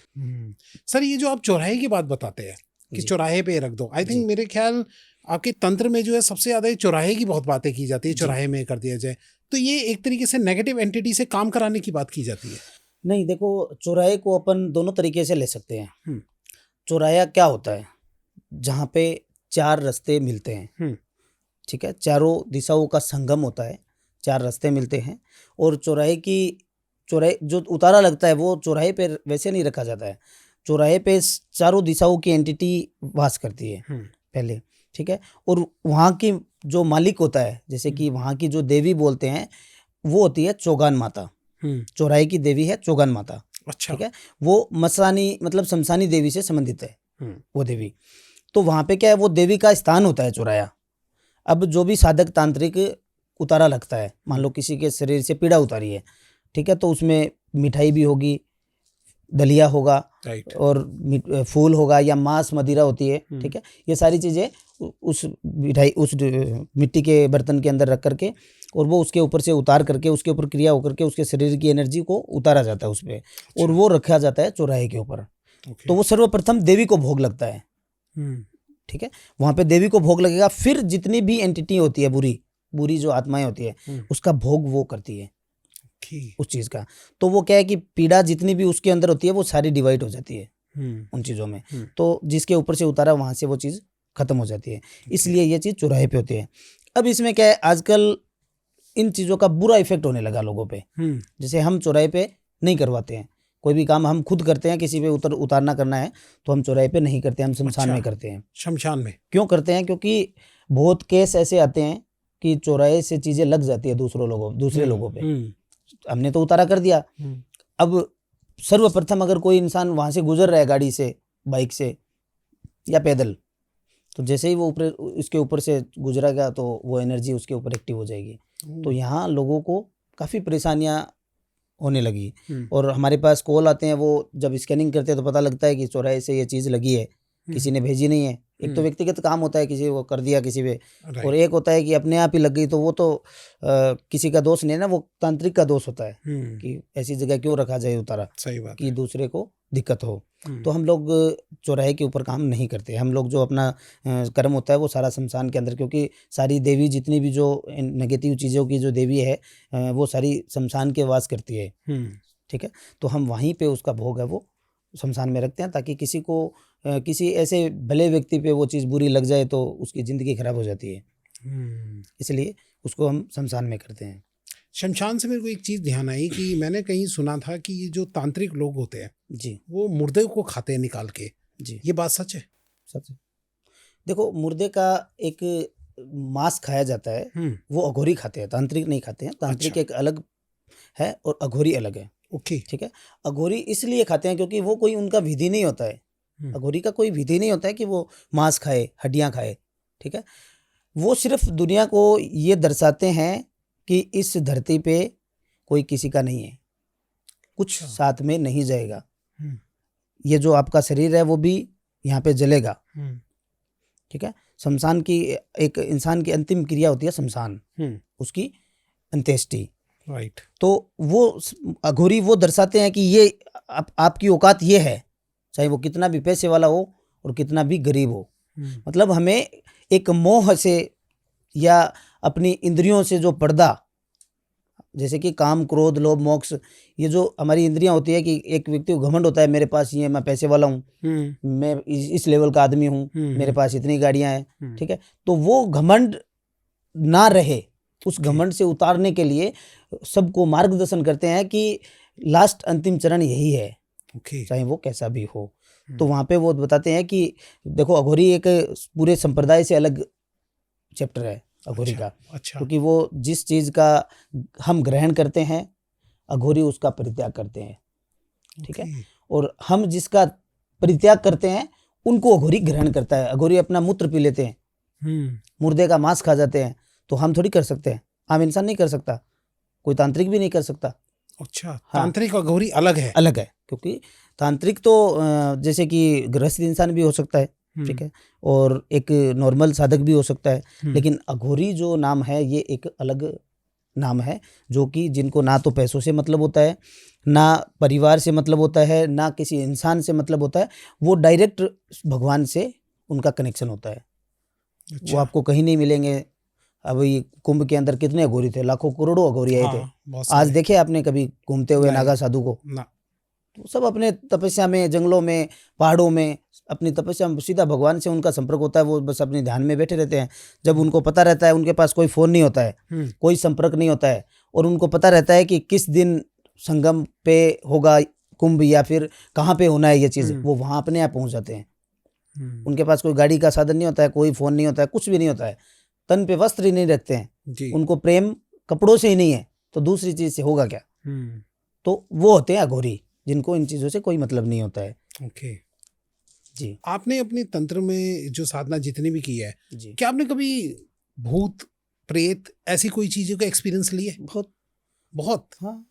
सर ये जो आप चौराहे की बात बताते हैं कि जी। चौराहे पे रख दो, आई जी। थिंक मेरे ख्याल आपके तंत्र में जो है सबसे ज्यादा ये चौराहे की बहुत बातें की जाती है, जी। चौराहे में कर दिया जाए, तो ये एक तरीके से नेगेटिव एंटिटी से काम कराने की बात की जाती है। नहीं, देखो चौराहे को अपन दोनों तरीके से ले सकते हैं। हम्म, चौराहा क्या होता है? जहाँ पे 4 रास्ते मिलते हैं, ठीक है, चारों दिशाओं का संगम होता है, 4 रास्ते मिलते हैं। और चौराहे जो उतारा लगता है वो चौराहे पे वैसे नहीं रखा जाता है। चौराहे पे चारों दिशाओं की एंटिटी वास करती है पहले, ठीक है। और वहाँ की जो मालिक होता है, जैसे कि वहाँ की जो देवी बोलते हैं, वो होती है चौगान माता। चौराहे की देवी है चौगान माता, अच्छा, ठीक है। वो मसानी मतलब शमशानी देवी से संबंधित है वो देवी। तो वहाँ पे क्या है, वो देवी का स्थान होता है चौराया। अब जो भी साधक तांत्रिक उतारा लगता है, मान लो किसी के शरीर से पीड़ा उतारी है, ठीक है, तो उसमें मिठाई भी होगी, दलिया होगा, राइट, और फूल होगा या मांस मदिरा होती है, ठीक है। ये सारी चीज़ें उस मिट्टी के बर्तन के अंदर रख करके और वो उसके ऊपर से उतार करके उसके ऊपर क्रिया होकर के उसके शरीर की एनर्जी को उतारा जाता है उस पर, और वो रखा जाता है चौराहे के ऊपर। तो वो सर्वप्रथम देवी को भोग लगता है, ठीक है। वहाँ पे देवी को भोग लगेगा, फिर जितनी भी एंटिटी होती है, बुरी जो आत्माएं होती है, उसका भोग वो करती है उस चीज़ का। तो वो क्या है कि पीड़ा जितनी भी उसके अंदर होती है वो सारी डिवाइड हो जाती है उन चीज़ों में। तो जिसके ऊपर से उतारा वहाँ से वो चीज़ खत्म हो जाती है। इसलिए ये चीज़ चौराहे पे होती है। अब इसमें क्या है, आजकल इन चीज़ों का बुरा इफेक्ट होने लगा लोगों पे। जैसे हम चौराहे पे नहीं करवाते हैं, कोई भी काम हम खुद करते हैं, किसी पे उतारना करना है तो हम चौराहे पे नहीं करते, हम शमशान में करते हैं। शमशान में क्यों करते हैं? क्योंकि बहुत केस ऐसे आते हैं कि चौराहे से चीज़ें लग जाती है दूसरे लोगों पे। हमने तो उतारा कर दिया। अब सर्वप्रथम अगर कोई इंसान वहाँ से गुजर रहा है गाड़ी से, बाइक से या पैदल, तो जैसे ही वो उसके ऊपर से गुजरेगा तो वो एनर्जी उसके ऊपर एक्टिव हो जाएगी। तो यहाँ लोगों को काफ़ी परेशानियाँ होने लगी। और हमारे पास कॉल आते हैं, वो जब स्कैनिंग करते हैं तो पता लगता है कि चौराहे से ये चीज़ लगी है, किसी ने भेजी नहीं है। एक तो व्यक्तिगत काम होता है, किसी को कर दिया किसी पे, और एक होता है कि अपने आप ही लग गई, तो वो तो किसी का दोष नहीं है ना, वो तांत्रिक का दोष होता है कि ऐसी जगह क्यों रखा जाए उतारा, सही बात कि दूसरे को दिक्कत हो। तो हम लोग चौराहे के ऊपर काम नहीं करते। हम लोग जो अपना कर्म होता है वो सारा शमशान के अंदर, क्योंकि सारी देवी जितनी भी जो नेगेटिव चीज़ों की जो देवी है वो सारी शमशान के वास करती है, ठीक है। तो हम वहीं पे उसका भोग है वो शमशान में रखते हैं, ताकि किसी को किसी ऐसे भले व्यक्ति पे वो चीज़ बुरी लग जाए तो उसकी ज़िंदगी खराब हो जाती है, इसलिए उसको हम शमशान में करते हैं। शमशान से मेरे को एक चीज़ ध्यान आई कि मैंने कहीं सुना था कि ये जो तांत्रिक लोग होते हैं जी, वो मुर्दे को खाते हैं निकाल के, जी, ये बात सच है? सच है। देखो, मुर्दे का एक मांस खाया जाता है, वो अघोरी खाते हैं, तांत्रिक नहीं खाते हैं। तांत्रिक अच्छा। एक अलग है और अघोरी अलग है, ओके, ठीक है। अघोरी इसलिए खाते हैं क्योंकि वो कोई उनका विधि नहीं होता है। अघोरी का कोई विधि नहीं होता है कि वो मांस खाए, हड्डियां खाए, ठीक है। वो सिर्फ दुनिया को ये दर्शाते हैं कि इस धरती पे कोई किसी का नहीं है, कुछ साथ में नहीं जाएगा। ये जो आपका शरीर है वो भी यहाँ पे जलेगा, ठीक है। शमशान की एक इंसान की अंतिम क्रिया होती है शमशान, उसकी अंत्येष्टि, राइट। तो वो अघोरी वो दर्शाते हैं कि ये आपकी औकात ये है, चाहे वो कितना भी पैसे वाला हो और कितना भी गरीब हो। मतलब हमें एक मोह से या अपनी इंद्रियों से जो पर्दा जैसे कि काम, क्रोध, लोभ, मोक्ष, ये जो हमारी इंद्रियां होती है कि एक व्यक्ति को घमंड होता है, मेरे पास ये, मैं पैसे वाला हूँ, मैं इस लेवल का आदमी हूँ, मेरे पास इतनी गाड़ियां हैं, ठीक है। तो वो घमंड ना रहे, उस घमंड से उतारने के लिए सबको मार्गदर्शन करते हैं कि लास्ट अंतिम चरण यही है, चाहे वो कैसा भी हो। तो वहाँ पे वो बताते हैं कि देखो, अघोरी एक पूरे संप्रदाय से अलग चैप्टर है अघोरी का। क्योंकि वो जिस चीज का हम ग्रहण करते हैं, अघोरी उसका परित्याग करते हैं, ठीक है। और हम जिसका परित्याग करते हैं उनको अघोरी ग्रहण करता है। अघोरी अपना मूत्र पी लेते हैं, मुर्दे का मांस खा जाते हैं, तो हम थोड़ी कर सकते हैं, आम इंसान नहीं कर सकता, कोई तांत्रिक भी नहीं कर सकता। अच्छा, तांत्रिक और अघोरी अलग है? अलग है, क्योंकि तांत्रिक तो जैसे कि गृहस्थ इंसान भी हो सकता है, ठीक है, और एक नॉर्मल साधक भी हो सकता है, लेकिन अघोरी जो नाम है ये एक अलग नाम है, जो कि जिनको ना तो पैसों से मतलब होता है, ना परिवार से मतलब होता है, ना किसी इंसान से मतलब होता है, वो डायरेक्ट भगवान से उनका कनेक्शन होता है। अच्छा। वो आपको कहीं नहीं मिलेंगे। अभी कुंभ के अंदर कितने अघोरी थे, लाखों करोड़ों अघोरी आए थे। आज देखे आपने कभी घूमते हुए नागा साधु को? ना। तो सब अपने तपस्या में, जंगलों में, पहाड़ों में अपनी तपस्या में सीधा भगवान से उनका संपर्क होता है। वो बस अपने ध्यान में बैठे रहते हैं। जब उनको पता रहता है, उनके पास कोई फोन नहीं होता है, कोई संपर्क नहीं होता है, और उनको पता रहता है कि किस दिन संगम पे होगा कुंभ या फिर कहाँ पे होना है ये चीज, वो वहां अपने आप पहुंच जाते हैं। उनके पास कोई गाड़ी का साधन नहीं होता है, कोई फोन नहीं होता है, कुछ भी नहीं होता है, तन पे वस्त्र ही नहीं रखते हैं, उनको प्रेम कपड़ों से ही नहीं है, तो दूसरी चीज से होगा क्या? तो वो होते हैं अघोरी, जिनको इन चीजों से कोई मतलब नहीं होता है। ओके जी। आपने अपने तंत्र में जो साधना जितनी भी की है, जी, क्या आपने कभी भूत प्रेत ऐसी कोई चीजों का एक्सपीरियंस लिया? बहुत। हाँ,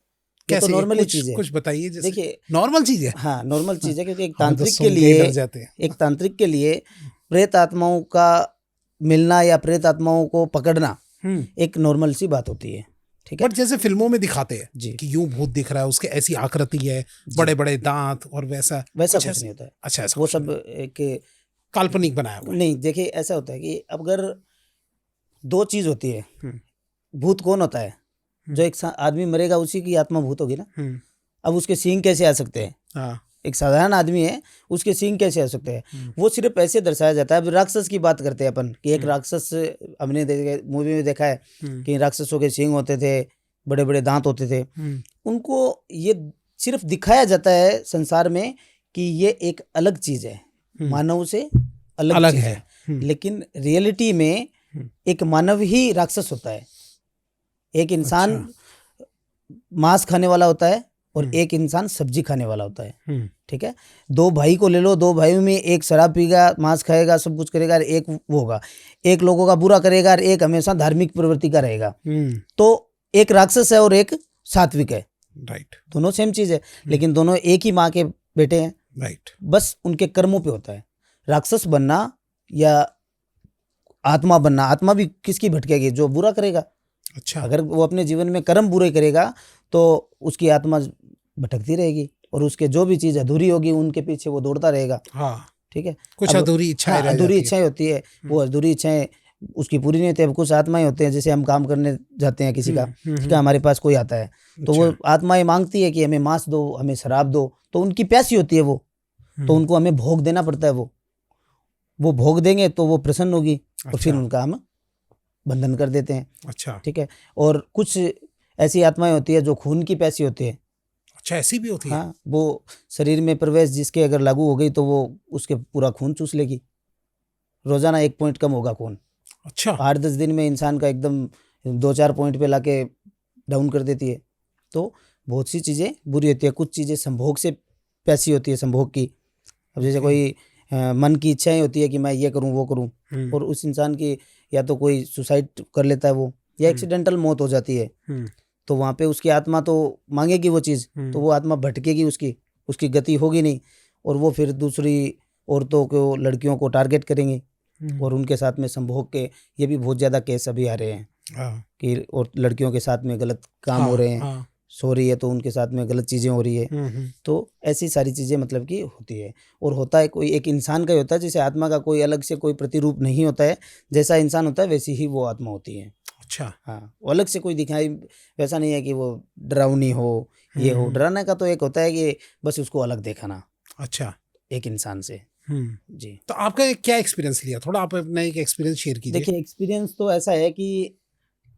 कैसे? तो नॉर्मल चीज है। कुछ बताइए। जैसे देखिए, नॉर्मल चीज है। हाँ, नॉर्मल चीज है, क्योंकि एक हम तो तांत्रिक सुन के के ही लिए, डर जाते हैं। एक तांत्रिक के लिए प्रेत आत्माओं का मिलना या प्रेत आत्माओं को पकड़ना एक नॉर्मल सी बात होती है, ठीक है। बट जैसे फिल्मों में दिखाते हैं जी, कि यूं भूत दिख रहा है, उसके ऐसी आकृति है, बड़े बड़े दांत और वैसा कुछ नहीं होता है। अच्छा, ऐसा वो कुछ सब नहीं। एक काल्पनिक बनाया हुआ है। नहीं, देखिए ऐसा होता है कि अगर दो चीज होती है, भूत कौन होता है? जो एक आदमी मरेगा उसी की आत्मा भूत होगी ना। अब उसके सींग कैसे आ सकते हैं? हाँ। एक साधारण आदमी है, उसके सींग कैसे आ सकते हैं? वो सिर्फ ऐसे दर्शाया जाता है। अब राक्षस की बात करते हैं अपन कि एक राक्षस, हमने मूवी में देखा है कि राक्षसों के सींग होते थे, बड़े बड़े दांत होते थे। उनको ये सिर्फ दिखाया जाता है संसार में कि ये एक अलग चीज है, मानव से अलग चीज है। लेकिन रियलिटी में एक मानव ही राक्षस होता है। एक इंसान मांस खाने वाला होता है और एक इंसान सब्जी खाने वाला होता है, ठीक है। दो भाई को ले लो, दो भाइयों में एक शराब पीगा, मांस खाएगा, सब कुछ करेगा, और एक वो होगा, एक लोगों का बुरा करेगा और एक हमेशा धार्मिक प्रवृत्ति का रहेगा। तो एक राक्षस है और एक सात्विक है, राइट। दोनों सेम चीज है, लेकिन दोनों एक ही माँ के बेटे हैं, राइट। बस उनके कर्मों पे होता है। राक्षस बनना या आत्मा बनना, आत्मा भी किसकी भटकेगी? जो बुरा करेगा। अच्छा। अगर वो अपने जीवन में कर्म बुरे करेगा तो उसकी आत्मा भटकती रहेगी, और उसके जो भी चीज अधूरी होगी उनके पीछे वो दौड़ता रहेगा। हाँ, ठीक है। कुछ अधूरी इच्छाएं रह अधूरी जाती इच्छाएं होती है, वो अधूरी इच्छाएं उसकी पूरी नहीं होती है। अब कुछ आत्माएं होते हैं, जैसे हम काम करने जाते हैं किसी का, ठीक है, हमारे पास कोई आता है तो वो आत्माएं मांगती है कि हमें मांस दो, हमें शराब दो, तो उनकी प्यासी होती है वो, तो उनको हमें भोग देना पड़ता है। वो भोग देंगे तो वो प्रसन्न होगी, और फिर उनका हम बंधन कर देते हैं। अच्छा, ठीक है। और कुछ ऐसी आत्माएं होती है जो खून की प्यासी होती है। अच्छा, ऐसी भी होती है? हाँ, वो शरीर में प्रवेश जिसके अगर लागू हो गई तो वो उसके पूरा खून चूस लेगी। रोजाना 1 पॉइंट कम होगा खून। अच्छा। 8-10 दिन में इंसान का एकदम 2-4 पॉइंट पे लाके डाउन कर देती है। तो बहुत सी चीज़ें बुरी होती है। कुछ चीज़ें संभोग से प्यासी होती है, संभोग की। अब जैसे कोई मन की इच्छाएं होती है कि मैं ये करूं वो करूं, और उस इंसान की या तो कोई सुसाइड कर लेता है वो, या एक्सीडेंटल मौत हो जाती है, तो वहाँ पे उसकी आत्मा तो मांगेगी वो चीज़, तो वो आत्मा भटकेगी, उसकी गति होगी नहीं, और वो फिर दूसरी औरतों को, लड़कियों को टारगेट करेंगी, और उनके साथ में संभोग के ये भी बहुत ज़्यादा केस अभी आ रहे हैं कि और लड़कियों के साथ में गलत काम हो रहे हैं, सो रही है तो उनके साथ में गलत चीज़ें हो रही है। तो ऐसी सारी चीज़ें मतलब कि होती है। और होता है कोई एक इंसान का ही होता है, जैसे आत्मा का कोई अलग से कोई प्रतिरूप नहीं होता है, जैसा इंसान होता है वैसी ही वो आत्मा होती है। अच्छा। हाँ, वो अलग से कोई दिखाई वैसा नहीं है कि वो डरावनी हो, ये हो। डराने का तो एक होता है कि बस उसको अलग दिखाना अच्छा। एक इंसान से। जी। तो आपका क्या एक्सपीरियंस लिया, थोड़ा आप अपना एक एक्सपीरियंस शेयर कीजिए। देखिए, एक्सपीरियंस तो ऐसा है कि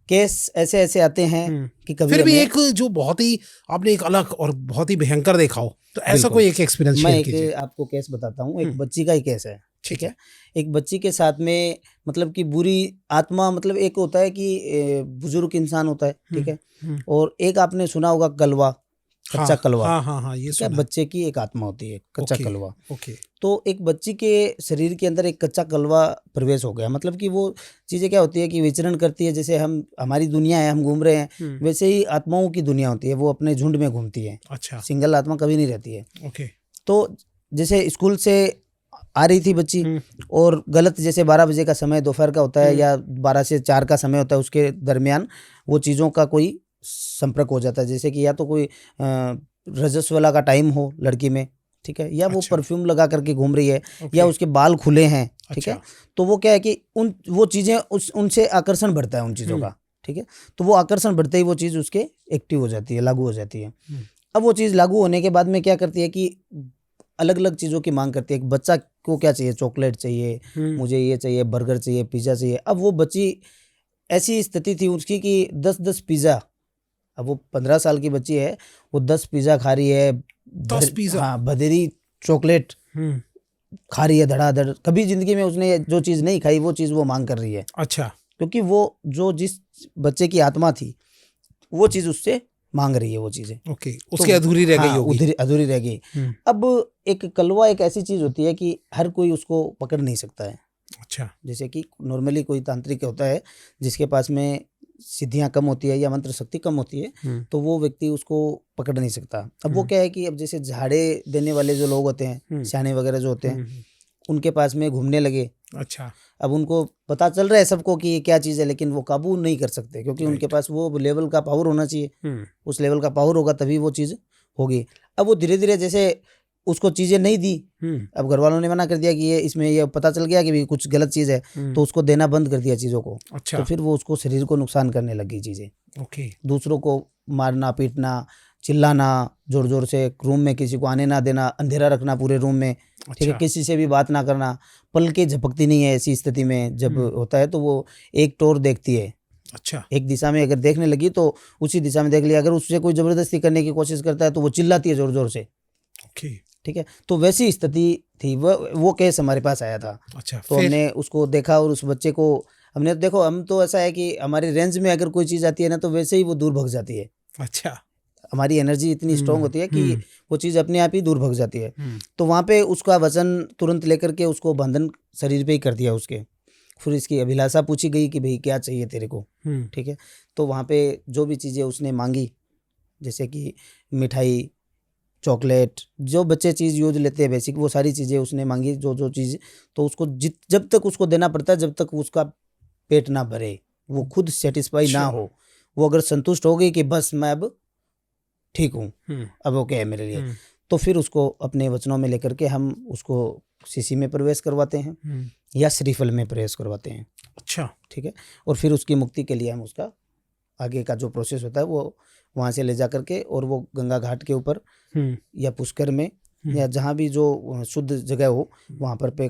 केस ऐसे ऐसे आते हैं कि कभी फिर भी हमें, एक जो बहुत ही आपने एक अलग और बहुत ही भयंकर देखा हो, तो ऐसा बिल्कुल, कोई एक एक्सपीरियंस मैं शेयर एक कीजिए। आपको केस बताता हूँ। एक बच्ची का ही केस है, ठीक ठीक है। एक बच्ची के साथ में मतलब कि बुरी आत्मा, मतलब एक होता है कि बुजुर्ग इंसान होता है, ठीक है, और एक आपने सुना होगा कलवा, कच्चा हाँ कलवा, हाँ हाँ हाँ, ये ठीक है। सुना है। बच्चे की एक आत्मा होती है, कच्चा ओके कलवा। ओके। तो एक बच्ची के शरीर के अंदर एक कच्चा कलवा प्रवेश हो गया। मतलब कि वो चीज़ें क्या होती है कि विचरण करती है, जैसे हम, हमारी दुनिया है, हम घूम रहे हैं, वैसे ही आत्माओं की दुनिया होती है, वो अपने झुंड में घूमती है। अच्छा। सिंगल आत्मा कभी नहीं रहती है। ओके। तो जैसे स्कूल से आ रही थी बच्ची, और गलत, जैसे 12 बजे का समय दोपहर का होता है, या 12 से 4 का समय होता है, उसके दरमियान वो चीज़ों का कोई संपर्क हो जाता है। जैसे कि या तो कोई रजस वाला का टाइम हो लड़की में, ठीक है, या वो अच्छा। परफ्यूम लगा करके घूम रही है, ओके। या उसके बाल खुले हैं, ठीक है। अच्छा। तो वो क्या है कि वो चीज़ें उनसे आकर्षण बढ़ता है उन चीज़ों का, ठीक है। तो वो आकर्षण बढ़ते ही वो चीज़ उसके एक्टिव हो जाती है, लागू हो जाती है। अब वो चीज़ लागू होने के बाद में क्या करती है कि अलग अलग चीज़ों की मांग करती है। एक बच्चा को क्या चाहिए, चॉकलेट चाहिए, मुझे ये चाहिए, बर्गर चाहिए, पिज़्ज़ा चाहिए। अब वो बच्ची, ऐसी स्थिति थी उसकी कि 10-10 पिज़्ज़ा, अब वो 15 साल की बच्ची है, वो 10 पिज़्ज़ा खा रही है, 10 पिज़्ज़ा। हाँ, भदेरी चॉकलेट खा रही है धड़ाधड़। कभी ज़िंदगी में उसने जो चीज़ नहीं खाई, वो चीज़ वो मांग कर रही है। अच्छा। क्योंकि वो जो जिस बच्चे की आत्मा थी, वो चीज़ उससे मांग रही है वो चीज़ें। ओके, उसकी अधूरी रह गई हाँ, होगी। अधूरी रह गई। अब एक कलवा एक ऐसी चीज़ होती है कि हर कोई उसको पकड़ नहीं सकता है। अच्छा। जैसे कि नॉर्मली कोई तांत्रिक होता है जिसके पास में सिद्धियाँ कम होती है या मंत्र शक्ति कम होती है, तो वो व्यक्ति उसको पकड़ नहीं सकता। अब वो क्या है कि अब जैसे झाड़े देने वाले जो लोग होते हैं, सियाने वगैरह जो होते हैं, उनके पास में घूमने लगे। अच्छा। अब उनको पता चल रहा है सबको कि ये क्या चीज़ है, लेकिन वो काबू नहीं कर सकते, क्योंकि उनके पास वो लेवल का पावर होना चाहिए। उस लेवल का पावर होगा तभी वो चीज़ होगी। अब वो धीरे धीरे, जैसे उसको चीज़ें नहीं दी, अब घर वालों ने मना कर दिया कि ये इसमें ये पता चल गया कि भी कुछ गलत चीज़ है, तो उसको देना बंद कर दिया चीज़ों को। अच्छा। तो फिर वो उसको शरीर को नुकसान करने लगी चीज़ें। ओके। दूसरों को मारना, पीटना, चिल्लाना जोर जोर से, रूम में किसी को आने ना देना, अंधेरा रखना पूरे रूम में, ठीक है, किसी से भी बात ना करना, पलकें झपकती नहीं है। ऐसी स्थिति में जब होता है तो वो एक टोर देखती है। अच्छा। एक दिशा में अगर देखने लगी तो उसी दिशा में देख लिया। अगर उससे कोई ज़बरदस्ती करने की कोशिश करता है तो वो चिल्लाती है ज़ोर ज़ोर से, ओके। ठीक है। तो वैसी स्थिति थी, वो केस हमारे पास आया था। अच्छा। तो हमने उसको देखा और उस बच्चे को हमने, देखो हम तो ऐसा है कि हमारी रेंज में अगर कोई चीज़ आती है ना, तो वैसे ही वो दूर भग जाती है। अच्छा। हमारी एनर्जी इतनी स्ट्रांग होती है कि वो चीज़ अपने आप ही दूर भग जाती है। तो वहाँ पे उसका वचन तुरंत लेकर के उसको बंधन शरीर पे ही कर दिया उसके। फिर इसकी अभिलाषा पूछी गई कि भाई क्या चाहिए तेरे को, ठीक है। तो वहाँ पे जो भी चीज़ें उसने मांगी, जैसे कि मिठाई, चॉकलेट, जो बच्चे चीज़ यूज लेते हैं बेसिक, वो सारी चीज़ें उसने मांगी, जो चीज़। तो उसको जब तक उसको देना पड़ता है, जब तक उसका पेट ना भरे, वो खुद सेटिस्फाई ना हो। वो अगर संतुष्ट हो गई कि बस मैं अब ठीक हूँ, अब ओके है मेरे लिए, तो फिर उसको अपने वचनों में लेकर के हम उसको सीसी में प्रवेश करवाते हैं या श्रीफल में प्रवेश करवाते हैं। अच्छा। ठीक है। और फिर उसकी मुक्ति के लिए हम उसका आगे का जो प्रोसेस होता है वो वहाँ से ले जा करके, और वो गंगा घाट के ऊपर या पुष्कर में या जहाँ भी जो शुद्ध जगह हो वहाँ पर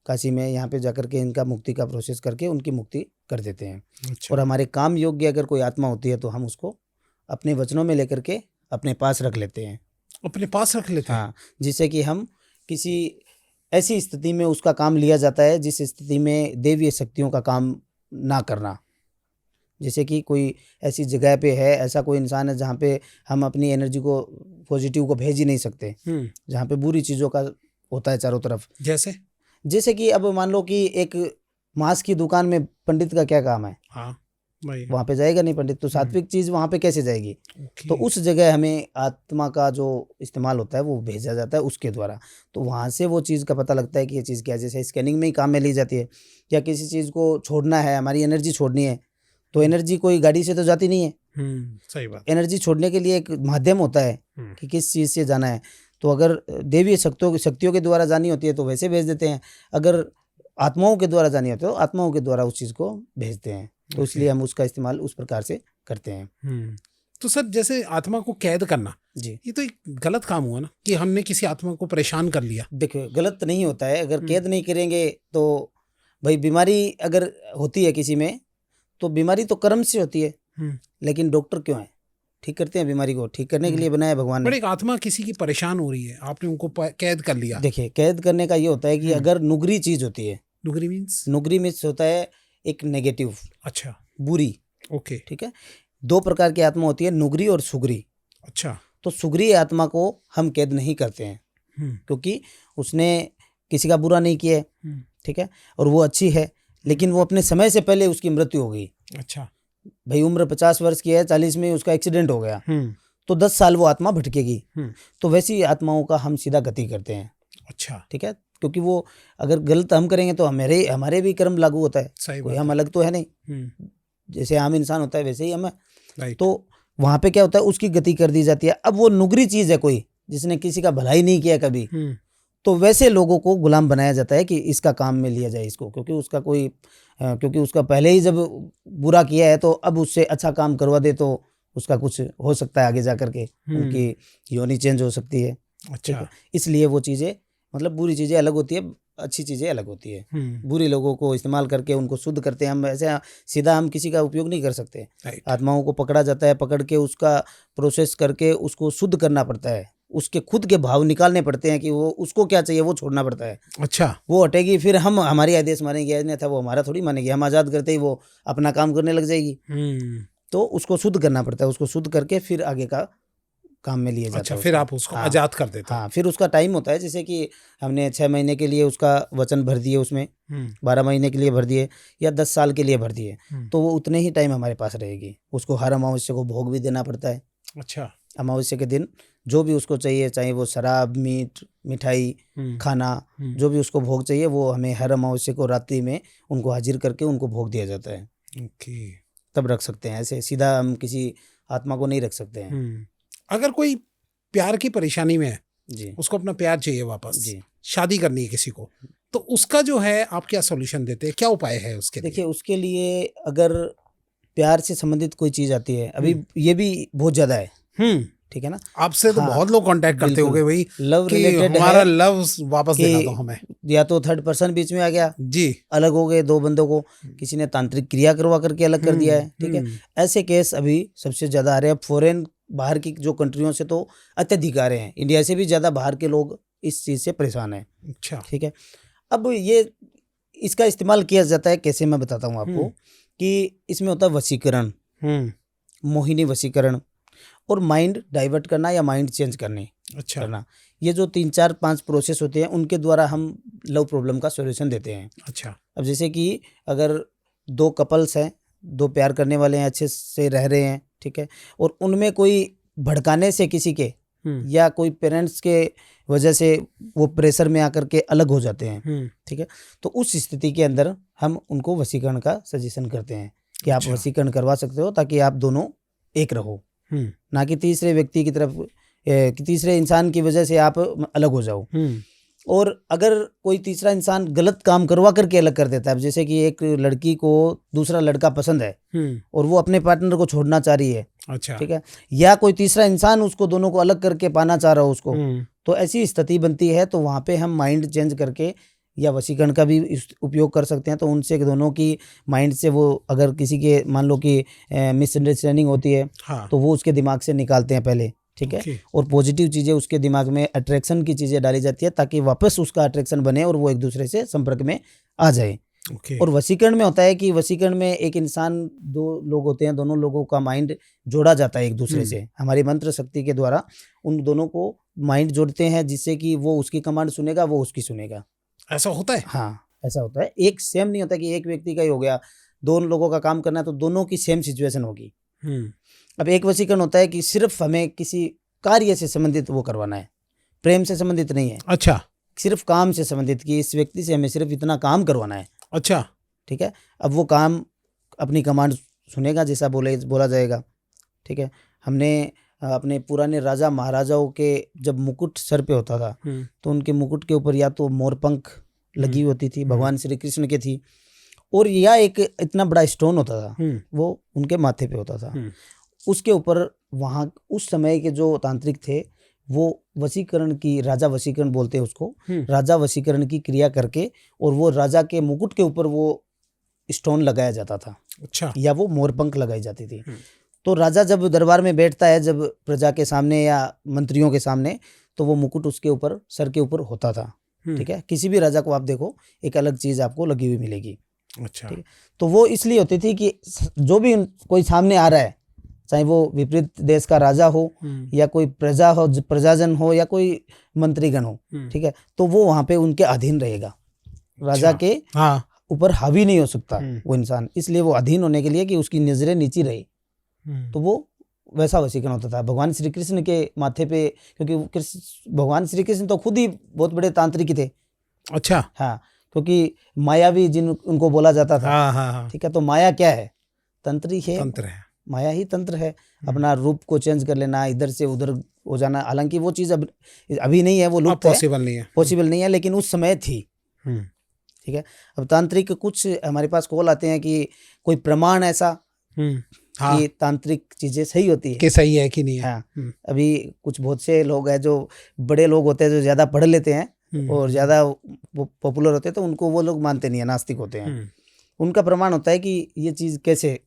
काशी में यहाँ पे जाकर के इनका मुक्ति का प्रोसेस करके उनकी मुक्ति कर देते हैं। अच्छा। और हमारे काम योग्य अगर कोई आत्मा होती है तो हम उसको अपने वचनों में लेकर के अपने पास रख लेते हैं। अपने पास रख लेते हैं। हाँ, जिससे कि हम किसी ऐसी स्थिति में उसका काम लिया जाता है जिस स्थिति में देवीय शक्तियों का काम ना करना। जैसे कि कोई ऐसी जगह पे है, ऐसा कोई इंसान है जहाँ पे हम अपनी एनर्जी को, पॉजिटिव को भेज ही नहीं सकते, जहाँ पे बुरी चीज़ों का होता है चारों तरफ। जैसे कि अब मान लो कि एक मांस की दुकान में पंडित का क्या काम है? हाँ, वहाँ पे जाएगा नहीं पंडित, तो सात्विक चीज़ वहाँ पे कैसे जाएगी? तो उस जगह हमें आत्मा का जो इस्तेमाल होता है वो भेजा जाता है उसके द्वारा। तो वहाँ से वो चीज़ का पता लगता है कि ये चीज़ क्या है। जैसे स्कैनिंग में ही काम में ली जाती है, या किसी चीज़ को छोड़ना है, हमारी एनर्जी छोड़नी है, तो एनर्जी कोई गाड़ी से तो जाती नहीं है। सही बात। एनर्जी छोड़ने के लिए एक माध्यम होता है कि किस चीज़ से जाना है। तो अगर देवी शक्तियों के द्वारा जानी होती है तो वैसे भेज देते हैं, अगर आत्माओं के द्वारा जानी होती है तो आत्माओं के द्वारा उस चीज़ को भेजते हैं। तो इसलिए हम उसका इस्तेमाल उस प्रकार से करते हैं। तो सर जैसे आत्मा को कैद करना, जी, ये तो एक गलत काम हुआ ना कि हमने किसी आत्मा को परेशान कर लिया। देखिए गलत नहीं होता है, अगर कैद नहीं करेंगे तो भाई बीमारी अगर होती है किसी में तो बीमारी तो कर्म से होती है, लेकिन डॉक्टर क्यों है? ठीक करते हैं, बीमारी को ठीक करने के लिए बनाया भगवान ने। बट एक आत्मा किसी की परेशान हो रही है, आपने उनको कैद कर लिया। देखिए कैद करने का ये होता है कि अगर नुगरी चीज होती है, नुगरी मीन्स होता है एक नेगेटिव, अच्छा, बुरी, ओके, ठीक है। दो प्रकार की आत्मा होती है, नुगरी और सुगरी। अच्छा, तो सुगरी आत्मा को हम कैद नहीं करते हैं, क्योंकि उसने किसी का बुरा नहीं किया है, ठीक है, और वो अच्छी है, लेकिन वो अपने समय से पहले उसकी मृत्यु हो गई। अच्छा, भाई उम्र 50 वर्ष की है, 40 में उसका एक्सीडेंट हो गया, तो 10 साल वो आत्मा भटकेगी। तो वैसी आत्माओं का हम सीधा गति करते हैं। अच्छा, ठीक है, क्योंकि वो अगर गलत हम करेंगे तो हमारे भी कर्म लागू होता है, कोई हम अलग तो है नहीं, जैसे आम इंसान होता है वैसे ही हम है। तो वहां पे क्या होता है, उसकी गति कर दी जाती है। अब वो नुगरी चीज है, कोई जिसने किसी का भलाई नहीं किया कभी, तो वैसे लोगों को गुलाम बनाया जाता है कि इसका काम में लिया जाए इसको, क्योंकि उसका पहले ही जब बुरा किया है तो अब उससे अच्छा काम करवा दे तो उसका कुछ हो सकता है आगे जा करके, उनकी योनि चेंज हो सकती है। अच्छा, इसलिए वो चीज़ें, मतलब बुरी चीज़ें अलग होती है, अच्छी चीज़ें अलग होती है। बुरी लोगों को इस्तेमाल करके उनको शुद्ध करते हैं हम, ऐसे सीधा हम किसी का उपयोग नहीं कर सकते। आत्माओं को पकड़ा जाता है, पकड़ के उसका प्रोसेस करके उसको शुद्ध करना पड़ता है, उसके खुद के भाव निकालने पड़ते हैं कि वो उसको क्या चाहिए वो छोड़ना पड़ता है। अच्छा, वो हटेगी फिर हम हमारी आदेश मानेंगे, नहीं था वो हमारा थोड़ी मानेगी, हम आज़ाद करते ही वो अपना काम करने लग जाएगी। तो उसको शुद्ध करना पड़ता है, उसको शुद्ध करके फिर आगे का काम में लिए जाता है। अच्छा, फिर आप उसको आज़ाद कर देते हैं। हाँ, फिर उसका टाइम होता है, जैसे कि हमने 6 महीने के लिए उसका वचन भर दिए, उसमें 12 महीने के लिए भर दिए या 10 साल के लिए भर दिए, तो वो उतने ही टाइम हमारे पास रहेगी। उसको हर अमावस्या को भोग भी देना पड़ता है। अच्छा, अमावस्या के दिन जो भी उसको चाहिए, चाहे वो शराब, मीट, मिठाई, खाना, जो भी उसको भोग चाहिए, वो हमें हर अमावस्या को रात्रि में उनको हाजिर करके उनको भोग दिया जाता है। ओके, तब रख सकते हैं, ऐसे सीधा हम किसी आत्मा को नहीं रख सकते हैं। अगर कोई प्यार की परेशानी में है जी, उसको अपना प्यार चाहिए वापस, जी, शादी करनी है किसी को, तो उसका जो है आप क्या सॉल्यूशन देते हैं, क्या उपाय है उसके लिए? देखिए उसके लिए अगर प्यार से संबंधित कोई चीज़ आती है, अभी ये भी बहुत ज़्यादा है, ठीक है ना, आपसे तो बहुत लोग कांटेक्ट करते होंगे भाई लव कि रिलेटेड हमारा लव वापस दिला दो हमें, या तो थर्ड पर्सन बीच में आ गया जी, अलग हो गए दो बंदों को, किसी ने तांत्रिक क्रिया करवा करके अलग कर दिया है, ठीक है। ऐसे केस अभी सबसे ज़्यादा आ रहे हैं, फॉरेन बाहर की जो कंट्रियों से तो अत्यधिक आ रहे हैं, इंडिया से भी ज़्यादा बाहर के लोग इस चीज़ से परेशान हैं। अच्छा, ठीक है, अब ये इसका इस्तेमाल किया जाता है कैसे, मैं बताता हूँ आपको, कि इसमें होता है वशीकरण, मोहिनी वशीकरण और माइंड डाइवर्ट करना या माइंड चेंज करने करना। ये जो 3, 4, 5 प्रोसेस होते हैं, उनके द्वारा हम लव प्रॉब्लम का सॉल्यूशन देते हैं। अच्छा, अब जैसे कि अगर 2 कपल्स हैं, 2 प्यार करने वाले हैं, अच्छे से रह रहे हैं, ठीक है, और उनमें कोई भड़काने से किसी के या कोई पेरेंट्स के वजह से वो प्रेशर में आकर के अलग हो जाते हैं, ठीक है, तो उस स्थिति के अंदर हम उनको वशीकरण का सजेशन करते हैं कि आप वशीकरण करवा सकते हो ताकि आप दोनों एक रहो, ना कि तीसरे व्यक्ति की तरफ, तीसरे इंसान की वजह से आप अलग हो जाओ। और अगर कोई तीसरा इंसान गलत काम करवा करके अलग कर देता है, जैसे कि एक लड़की को दूसरा लड़का पसंद है और वो अपने पार्टनर को छोड़ना चाह रही है, अच्छा, ठीक है, या कोई तीसरा इंसान उसको दोनों को अलग करके पाना चाह रहा हो उसको, तो ऐसी स्थिति बनती है, तो वहाँ पे हम माइंड चेंज करके या वशीकरण का भी उपयोग कर सकते हैं। तो उनसे दोनों की माइंड से वो, अगर किसी के मान लो कि मिसअंडरस्टैंडिंग होती है, तो वो उसके दिमाग से निकालते हैं पहले, ठीक है, और पॉजिटिव चीज़ें उसके दिमाग में, अट्रैक्शन की चीज़ें डाली जाती है ताकि वापस उसका अट्रैक्शन बने और वो एक दूसरे से संपर्क में आ जाए। और वशीकरण में होता है कि वशीकरण में एक इंसान, 2 लोग होते हैं, दोनों लोगों का माइंड जोड़ा जाता है एक दूसरे से, हमारी मंत्र शक्ति के द्वारा उन दोनों को माइंड जोड़ते हैं, जिससे कि वो उसकी कमांड सुनेगा, वो उसकी सुनेगा। ऐसा होता है? हाँ, ऐसा होता है। एक सेम नहीं होता कि एक व्यक्ति का ही हो गया, 2 लोगों का काम करना है तो दोनों की सेम सिचुएशन होगी। अब एक वशीकरण होता है कि सिर्फ हमें किसी कार्य से संबंधित वो करवाना है, प्रेम से संबंधित नहीं है। अच्छा, सिर्फ काम से संबंधित, कि इस व्यक्ति से हमें सिर्फ इतना काम करवाना है। अच्छा, ठीक है, अब वो काम अपनी कमांड सुनेगा, जैसा बोला जाएगा, ठीक है। हमने अपने पुराने राजा महाराजाओं के जब मुकुट सर पे होता था, तो उनके मुकुट के ऊपर या तो मोरपंख लगी होती थी, भगवान श्री कृष्ण की थी, और यह एक इतना बड़ा स्टोन होता था, वो उनके माथे पे होता था। उसके ऊपर वहाँ उस समय के जो तांत्रिक थे वो वशीकरण की, राजा वशीकरण बोलते हैं उसको, राजा वशीकरण की क्रिया करके और वो राजा के मुकुट के ऊपर वो स्टोन लगाया जाता था। अच्छा। या वो मोरपंख लगाई जाती थी। तो राजा जब दरबार में बैठता है, जब प्रजा के सामने या मंत्रियों के सामने, तो वो मुकुट उसके ऊपर, सर के ऊपर होता था। ठीक है, किसी भी राजा को आप देखो एक अलग चीज आपको लगी हुई मिलेगी। अच्छा। ठीक है, तो वो इसलिए होती थी कि जो भी कोई सामने आ रहा है, चाहे वो विपरीत देश का राजा हो या कोई प्रजा हो, प्रजाजन हो या कोई मंत्रीगण हो, ठीक है, तो वो वहां पे उनके अधीन रहेगा। राजा के ऊपर हावी नहीं हो सकता वो इंसान, इसलिए वो अधीन होने के लिए कि उसकी नजरें नीची रहे, तो वो वैसा वशीकरण होता था भगवान श्री कृष्ण के माथे पे, क्योंकि भगवान श्री कृष्ण तो खुद ही बहुत बड़े तांत्रिक ही थे। अच्छा। हाँ, क्योंकि मायावी जिन उनको बोला जाता था। हाँ। ठीक है, तो माया क्या है? तंत्र ही है। तंत्र है, माया ही तंत्र है। अपना रूप को चेंज कर लेना, इधर से उधर हो जाना। हालांकि वो चीज अभी नहीं है, वो लुप्त है, पॉसिबल नहीं है, लेकिन उस समय थी। ठीक है, अब तांत्रिक कुछ हमारे पास कॉल आते हैं कि कोई प्रमाण ऐसा कि तांत्रिक चीजें सही होती है, कि सही है कि नहीं है। हाँ, अभी कुछ बहुत से लोग हैं जो बड़े लोग होते हैं, जो ज्यादा पढ़ लेते हैं और ज्यादा पॉपुलर होते हैं, तो उनको वो लोग मानते नहीं है, नास्तिक होते हैं। उनका प्रमाण होता है कि ये चीज कैसे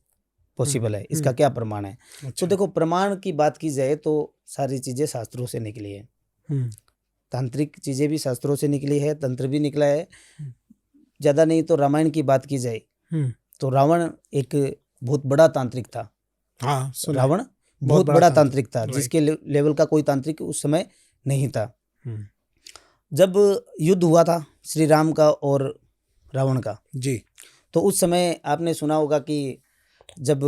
पॉसिबल है, इसका क्या प्रमाण है। अच्छा। तो देखो, प्रमाण की बात की जाए तो सारी चीजें शास्त्रों से निकली है। तांत्रिक चीजें भी शास्त्रों से निकली है, तंत्र भी निकला है। ज्यादा नहीं तो रामायण की बात की जाए तो रावण एक बहुत बड़ा तांत्रिक था। हाँ, रावण बहुत बड़ा तांत्रिक था, जिसके लेवल का कोई तांत्रिक उस समय नहीं था। जब युद्ध हुआ था श्री राम का और रावण का जी, तो उस समय आपने सुना होगा कि जब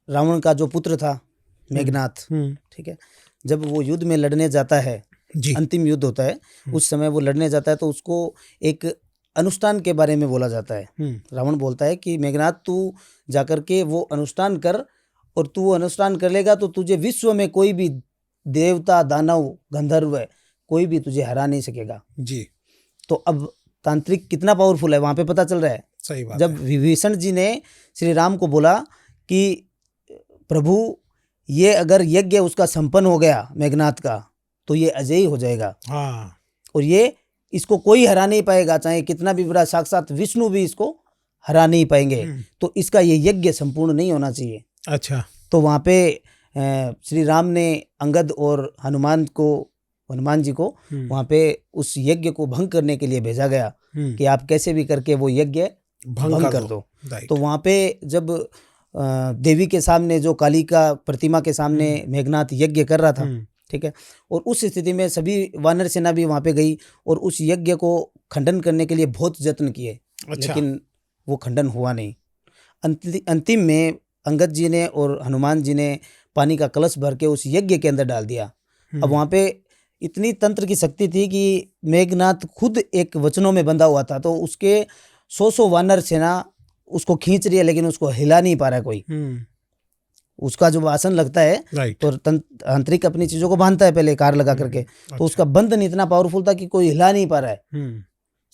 रावण का जो पुत्र था मेघनाथ, ठीक है, जब वो युद्ध में लड़ने जाता है, अंतिम युद्ध होता है, उस समय वो लड़ने जाता है, तो उसको एक अनुष्ठान के बारे में बोला जाता है। रावण बोलता है कि मेघनाथ, तू जाकर के वो अनुष्ठान कर, और तू वो अनुष्ठान कर लेगा तो तुझे विश्व में कोई भी देवता, दानव, गंधर्व, कोई भी तुझे हरा नहीं सकेगा जी। तो अब तांत्रिक कितना पावरफुल है वहां पे पता चल रहा है। सही बात जब विभीषण जी ने श्री राम को बोला कि प्रभु, ये अगर यज्ञ उसका संपन्न हो गया मेघनाथ का, तो ये अजय हो जाएगा। हाँ। और ये इसको कोई हरा नहीं पाएगा, चाहे कितना भी बड़ा साक्षात विष्णु भी इसको हरा नहीं पाएंगे, तो इसका ये यज्ञ संपूर्ण नहीं होना चाहिए। अच्छा। तो वहाँ पे श्री राम ने अंगद और हनुमान जी को वहाँ पे उस यज्ञ को भंग करने के लिए भेजा गया कि आप कैसे भी करके वो यज्ञ भंग कर दो। तो वहाँ पे जब देवी के सामने, जो काली का प्रतिमा के सामने मेघनाथ यज्ञ कर रहा था, ठीक है, और उस स्थिति में सभी वानर सेना भी वहाँ पे गई और उस यज्ञ को खंडन करने के लिए बहुत यत्न किए। अच्छा। लेकिन वो खंडन हुआ नहीं। अंतिम में अंगद जी ने और हनुमान जी ने पानी का कलश भर के उस यज्ञ के अंदर डाल दिया। अब वहाँ पे इतनी तंत्र की शक्ति थी कि मेघनाथ खुद एक वचनों में बंधा हुआ था, तो उसके 100 वानर सेना उसको खींच रही है, लेकिन उसको हिला नहीं पा रहा कोई। उसका जो आसन लगता है, तो तांत्रिक अपनी चीजों को बांधता है पहले कार लगा करके, तो उसका बंधन इतना पावरफुल था कि कोई हिला नहीं पा रहा है।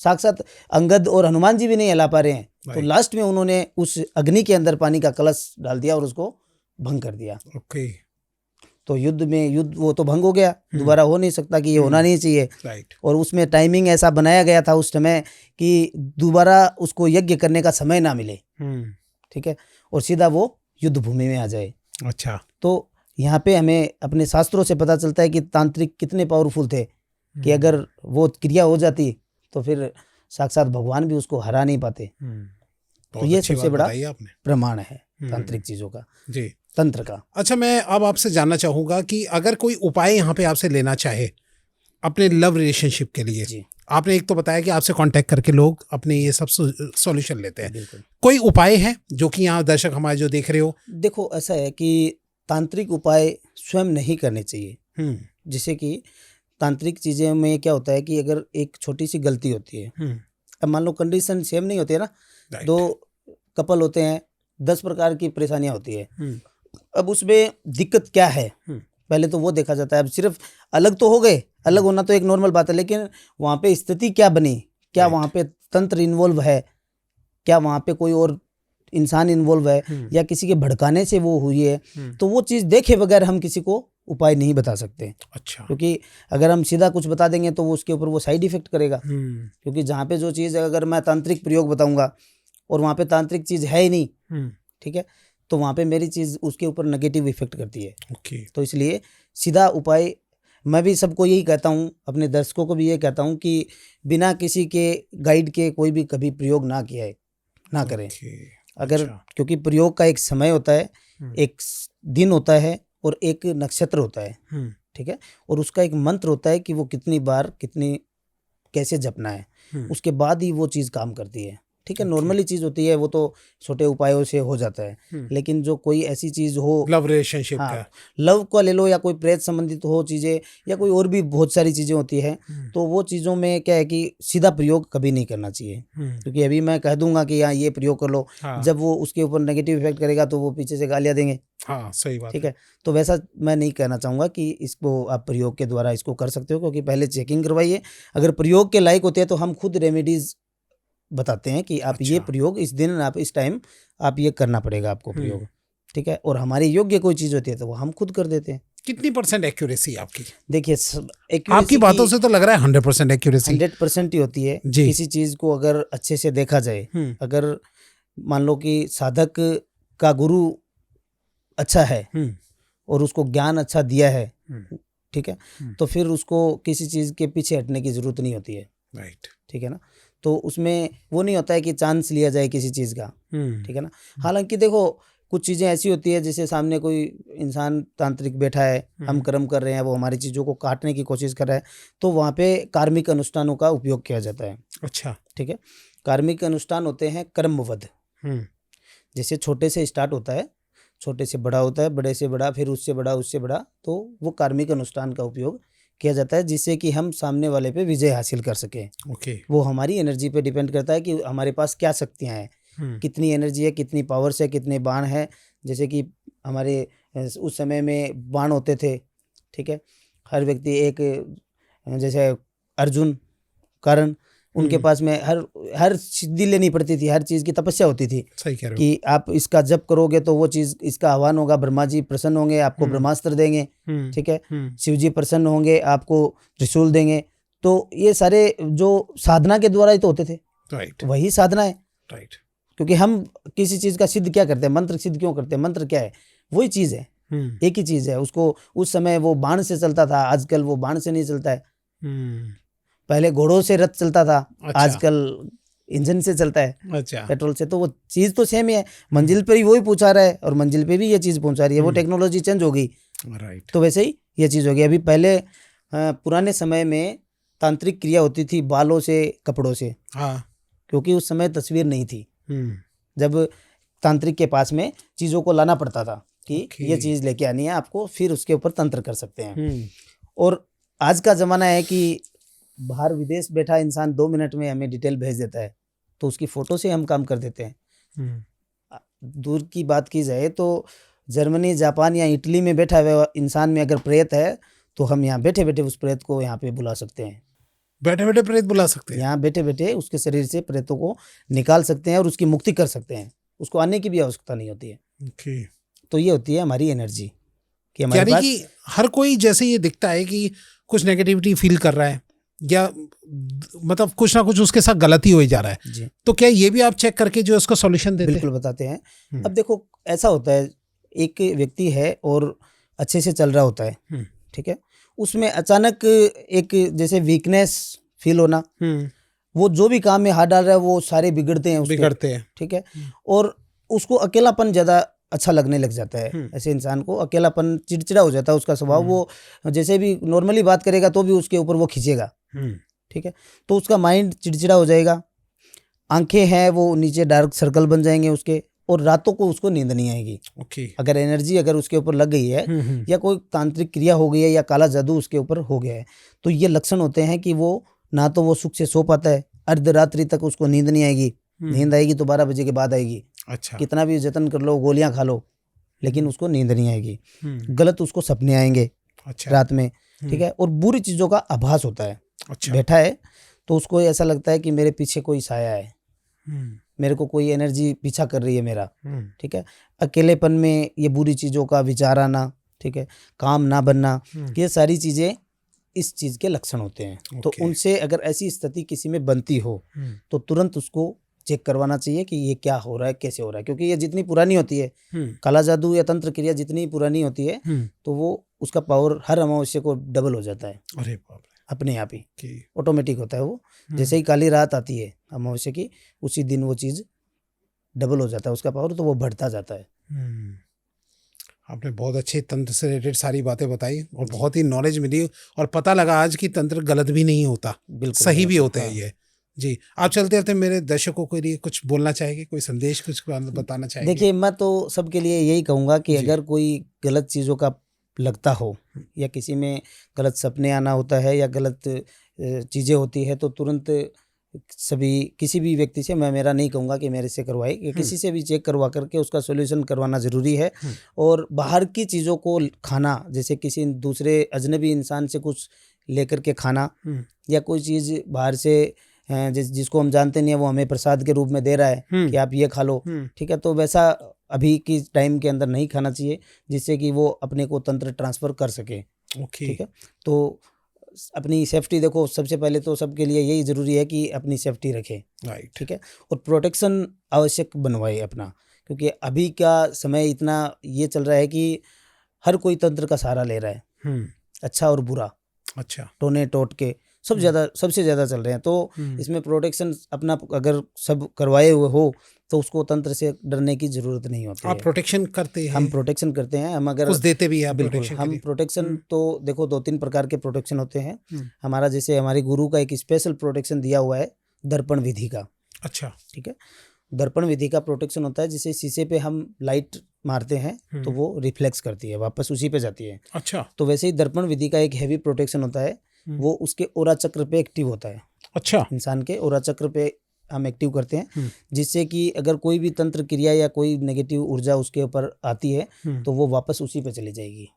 साक्षात अंगद और हनुमान जी भी नहीं हिला पा रहे हैं। तो लास्ट में उन्होंने उस अग्नि के अंदर पानी का कलश डाल दिया और उसको भंग कर दिया। ओके। तो युद्ध वो तो भंग हो गया, दोबारा हो नहीं सकता, कि ये होना नहीं चाहिए। और उसमें टाइमिंग ऐसा बनाया गया था उस समय कि दोबारा उसको यज्ञ करने का समय ना मिले। ठीक है, और सीधा वो युद्ध भूमि में आ जाए। अच्छा। तो यहाँ पे हमें अपने शास्त्रों से पता चलता है कि तांत्रिक कितने पावरफुल थे, कि अगर वो क्रिया हो जाती तो फिर साक्षात भगवान भी उसको हरा नहीं पाते। तो ये सबसे बड़ा प्रमाण है तांत्रिक चीजों का जी, तंत्र का। अच्छा, मैं अब आपसे जानना चाहूंगा कि अगर कोई उपाय यहाँ पे आपसे लेना चाहे अपने लव रिलेशनशिप के लिए जी, आपने एक तो बताया कि आपसे कांटेक्ट करके लोग अपने ये सब सॉल्यूशन लेते हैं, कोई उपाय है जो कि यहाँ दर्शक हमारे जो देख रहे हो? देखो, ऐसा है कि तांत्रिक उपाय स्वयं नहीं करने चाहिए। जैसे कि तांत्रिक चीजें में क्या होता है कि अगर एक छोटी सी गलती होती है, अब मान लो कंडीशन सेम नहीं होती है ना, दो कपल होते हैं, 10 प्रकार की परेशानियां होती है। अब उसमें दिक्कत क्या है पहले तो वो देखा जाता है। अब सिर्फ अलग तो हो गए, अलग होना तो एक नॉर्मल बात है, लेकिन वहाँ पे स्थिति क्या बनी, क्या वहाँ पे तंत्र इन्वॉल्व है, क्या वहाँ पे कोई और इंसान इन्वॉल्व है या किसी के भड़काने से वो हुई है, तो वो चीज़ देखे बगैर हम किसी को उपाय नहीं बता सकते। अच्छा। क्योंकि अगर हम सीधा कुछ बता देंगे तो वो उसके ऊपर वो साइड इफेक्ट करेगा। क्योंकि जहाँ पे जो चीज़ अगर मैं तांत्रिक प्रयोग बताऊंगा और वहाँ पे तांत्रिक चीज़ है ही नहीं, ठीक है, तो वहाँ पे मेरी चीज़ उसके ऊपर नेगेटिव इफेक्ट करती है। ओके। तो इसलिए सीधा उपाय मैं भी सबको यही कहता हूँ, अपने दर्शकों को भी ये कहता हूँ कि बिना किसी के गाइड के कोई भी कभी प्रयोग ना करें। अगर क्योंकि प्रयोग का एक समय होता है, एक दिन होता है और एक नक्षत्र होता है, ठीक है, और उसका एक मंत्र होता है कि वो कितनी बार कैसे जपना है, उसके बाद ही वो चीज़ काम करती है। ठीक है, नॉर्मली चीज़ होती है वो तो छोटे उपायों से हो जाता है, लेकिन जो कोई ऐसी चीज़ हो, लव रिलेशनशिप का लव को ले लो या कोई प्रेत संबंधित हो चीज़ें या कोई और भी बहुत सारी चीज़ें होती है, तो वो चीज़ों में क्या है कि सीधा प्रयोग कभी नहीं करना चाहिए। क्योंकि अभी मैं कह दूंगा कि यहाँ ये प्रयोग कर लो, जब वो उसके ऊपर नेगेटिव इफेक्ट करेगा तो वो पीछे से गालियाँ देंगे। हाँ, सही बात। ठीक है, तो वैसा मैं नहीं कहना चाहूँगा कि इसको आप प्रयोग के द्वारा इसको कर सकते हो, क्योंकि पहले चेकिंग करवाइए। अगर प्रयोग के लायक होते हैं तो हम खुद रेमेडीज बताते हैं कि आप ये प्रयोग इस दिन, आप इस टाइम आप ये करना पड़ेगा आपको प्रयोग। ठीक है, और हमारी योग्य कोई चीज़ होती है तो वो हम खुद कर देते हैं। कितनी % एक्यूरेसी आपकी? देखिए आपकी बातों से तो लग रहा है 100% एक्यूरेसी। 100% ही होती है किसी चीज़ को अगर अच्छे से देखा जाए। अगर मान लो कि साधक का गुरु अच्छा है और उसको ज्ञान अच्छा दिया है, ठीक है, तो फिर उसको किसी चीज़ के पीछे हटने की जरूरत नहीं होती है। राइट। ठीक है ना, तो उसमें वो नहीं होता है कि चांस लिया जाए किसी चीज़ का। ठीक है ना, हालांकि देखो कुछ चीज़ें ऐसी होती है जैसे सामने कोई इंसान तांत्रिक बैठा है, हम कर्म कर रहे हैं, वो हमारी चीज़ों को काटने की कोशिश कर रहा है, तो वहाँ पे कार्मिक अनुष्ठानों का उपयोग किया जाता है। अच्छा। ठीक है, कार्मिक अनुष्ठान होते हैं कर्मवध। जैसे छोटे से स्टार्ट होता है, छोटे से बड़ा होता है, बड़े से बड़ा, फिर उससे बड़ा, उससे बड़ा, तो वो कार्मिक अनुष्ठान का उपयोग किया जाता है जिससे कि हम सामने वाले पे विजय हासिल कर सकें। ओके। वो हमारी एनर्जी पे डिपेंड करता है कि हमारे पास क्या शक्तियाँ हैं, कितनी एनर्जी है, कितनी पावर्स है, कितने बाण है। जैसे कि हमारे उस समय में बाण होते थे, ठीक है, हर व्यक्ति एक, जैसे अर्जुन, कर्ण, उनके पास में हर सिद्धि लेनी पड़ती थी, हर चीज़ की तपस्या होती थी। सही कह रहे हो कि आप इसका जप करोगे तो वो चीज़, इसका आह्वान होगा, ब्रह्मा जी प्रसन्न होंगे, आपको ब्रह्मास्त्र देंगे। ठीक है, शिव जी प्रसन्न होंगे, आपको त्रिशूल देंगे। तो ये सारे जो साधना के द्वारा ही तो होते थे। राइट। वही साधना है। राइट। क्योंकि हम किसी चीज़ का सिद्ध क्या करते हैं, मंत्र सिद्ध क्यों करते हैं? मंत्र क्या है? वही चीज़ है, एक ही चीज़ है। उसको उस समय वो बाण से चलता था, आजकल वो बाण से नहीं चलता है। पहले घोड़ों से रथ चलता था, आजकल इंजन से चलता है, पेट्रोल से। तो वो चीज़ तो सेम ही है, मंजिल पर ही वही पहुंचा रहा है और मंजिल पे भी ये चीज़ पहुंचा रही है। वो टेक्नोलॉजी चेंज हो गई, तो वैसे ही ये चीज़ हो गई। अभी पहले पुराने समय में तांत्रिक क्रिया होती थी बालों से, कपड़ों से। हाँ, क्योंकि उस समय तस्वीर नहीं थी। जब तांत्रिक के पास में चीज़ों को लाना पड़ता था कि ये चीज़ लेके आनी है आपको, फिर उसके ऊपर तंत्र कर सकते हैं। और आज का ज़माना है कि बाहर विदेश बैठा इंसान 2 मिनट में हमें डिटेल भेज देता है, तो उसकी फ़ोटो से हम काम कर देते हैं। दूर की बात की जाए तो जर्मनी, जापान या इटली में बैठा हुआ इंसान में अगर प्रेत है तो हम यहाँ बैठे बैठे उस प्रेत को यहाँ पे बुला सकते हैं। बैठे बैठे प्रेत बुला सकते हैं, यहाँ बैठे बैठे उसके शरीर से प्रेतों को निकाल सकते हैं और उसकी मुक्ति कर सकते हैं। उसको आने की भी आवश्यकता नहीं होती है। तो ये होती है हमारी एनर्जी कि हमारे पास, कि हर कोई जैसे ये दिखता है कि कुछ नेगेटिविटी फील कर रहा है या मतलब कुछ ना कुछ उसके साथ गलती हो जा रहा है, तो क्या ये भी आप चेक करके जो उसका सॉल्यूशन देते हैं? बिल्कुल बताते हैं। अब देखो ऐसा होता है, एक व्यक्ति है और अच्छे से चल रहा होता है, ठीक है, उसमें अचानक एक जैसे वीकनेस फील होना, वो जो भी काम में हाथ डाल रहा है वो सारे बिगड़ते हैं। ठीक है, और उसको अकेलापन ज़्यादा अच्छा लगने लग जाता है। ऐसे इंसान को अकेलापन, चिड़चिड़ा हो जाता है उसका स्वभाव। वो जैसे भी नॉर्मली बात करेगा तो भी उसके ऊपर वो खींचेगा। ठीक है, तो उसका माइंड चिड़चिड़ा हो जाएगा। आंखें हैं वो नीचे डार्क सर्कल बन जाएंगे उसके, और रातों को उसको नींद नहीं आएगी। अगर एनर्जी अगर उसके ऊपर लग गई है या कोई तांत्रिक क्रिया हो गई है या काला जादू उसके ऊपर हो गया है, तो ये लक्षण होते हैं कि वो ना तो वो सुख से सो पाता है, अर्धरात्रि तक उसको नींद नहीं आएगी। नींद आएगी तो 12 बजे के बाद आएगी। अच्छा, कितना भी जतन कर लो, गोलियां खा लो, लेकिन उसको नींद नहीं आएगी। गलत उसको सपने आएंगे रात में। ठीक है, और बुरी चीजों का आभास होता है। बैठा है तो उसको ऐसा लगता है कि मेरे पीछे कोई साया है, मेरे को कोई एनर्जी पीछा कर रही है मेरा, ठीक है, अकेलेपन में ये बुरी चीज़ों का विचार आना, ठीक है, काम ना बनना, ये सारी चीज़ें इस चीज़ के लक्षण होते हैं। तो उनसे अगर ऐसी स्थिति किसी में बनती हो तो तुरंत उसको चेक करवाना चाहिए कि ये क्या हो रहा है, कैसे हो रहा है, क्योंकि ये जितनी पुरानी होती है, काला जादू या तंत्र क्रिया जितनी पुरानी होती है तो वो उसका पावर हर अमावस्या को डबल हो जाता है। अरे बाप रे, अपने आप ही ऑटोमेटिक होता है वो। जैसे ही काली रात आती है अमावस्या की, उसी दिन वो चीज़ डबल हो जाता है उसका पावर, तो वो बढ़ता जाता है। आपने बहुत अच्छे तंत्र से रिलेटेड सारी बातें बताई और बहुत ही नॉलेज मिली और पता लगा आज की तंत्र गलत भी नहीं होता, बिल्कुल सही भी होते हैं ये। जी, आप चलते रहते मेरे दर्शकों के लिए कुछ बोलना चाहेंगे, कोई संदेश कुछ बताना चाहेंगे? देखिए, मैं तो सबके लिए यही कहूँगा कि अगर कोई गलत चीज़ों का लगता हो या किसी में गलत सपने आना होता है या गलत चीज़ें होती है तो तुरंत किसी भी व्यक्ति से, मैं मेरा नहीं कहूँगा कि मेरे से करवाए, किसी से भी चेक करवा करके उसका सॉल्यूशन करवाना ज़रूरी है। और बाहर की चीज़ों को खाना, जैसे किसी दूसरे अजनबी इंसान से कुछ लेकर के खाना या कोई चीज़ बाहर से जिसको हम जानते नहीं है वो हमें प्रसाद के रूप में दे रहा है कि आप ये खा लो, ठीक है, तो वैसा अभी की टाइम के अंदर नहीं खाना चाहिए, जिससे कि वो अपने को तंत्र ट्रांसफ़र कर सके। ठीक है, तो अपनी सेफ्टी देखो, सबसे पहले तो सबके लिए यही ज़रूरी है कि अपनी सेफ्टी रखें, राइट, ठीक है, और प्रोटेक्शन आवश्यक बनवाए अपना, क्योंकि अभी का समय इतना ये चल रहा है कि हर कोई तंत्र का सहारा ले रहा है, अच्छा और बुरा, अच्छा, टोने टोटके सबसे ज़्यादा चल रहे हैं। तो इसमें प्रोटेक्शन अपना अगर सब करवाए हुए हो तो उसको तंत्र से डरने की ज़रूरत नहीं होती। आप प्रोटेक्शन करते हैं? हम प्रोटेक्शन करते हैं, हम अगर कुछ देते भी हैं? बिल्कुल, हम प्रोटेक्शन तो देखो 2-3 प्रकार के प्रोटेक्शन होते हैं हमारा। जैसे हमारे गुरु का एक स्पेशल प्रोटेक्शन दिया हुआ है दर्पण विधि का। अच्छा, ठीक है, दर्पण विधि का प्रोटेक्शन होता है, जिसे शीशे पे हम लाइट मारते हैं तो वो रिफ्लेक्स करती है, वापस उसी पे जाती है। अच्छा, तो वैसे ही दर्पण विधि का एक हैवी प्रोटेक्शन होता है, वो उसके ओरा चक्र पे एक्टिव होता है। अच्छा, इंसान के ओरा चक्र पे हम एक्टिव करते हैं, जिससे कि अगर कोई भी तंत्र क्रिया या कोई नेगेटिव ऊर्जा उसके ऊपर आती है तो वो वापस उसी पे चली जाएगी।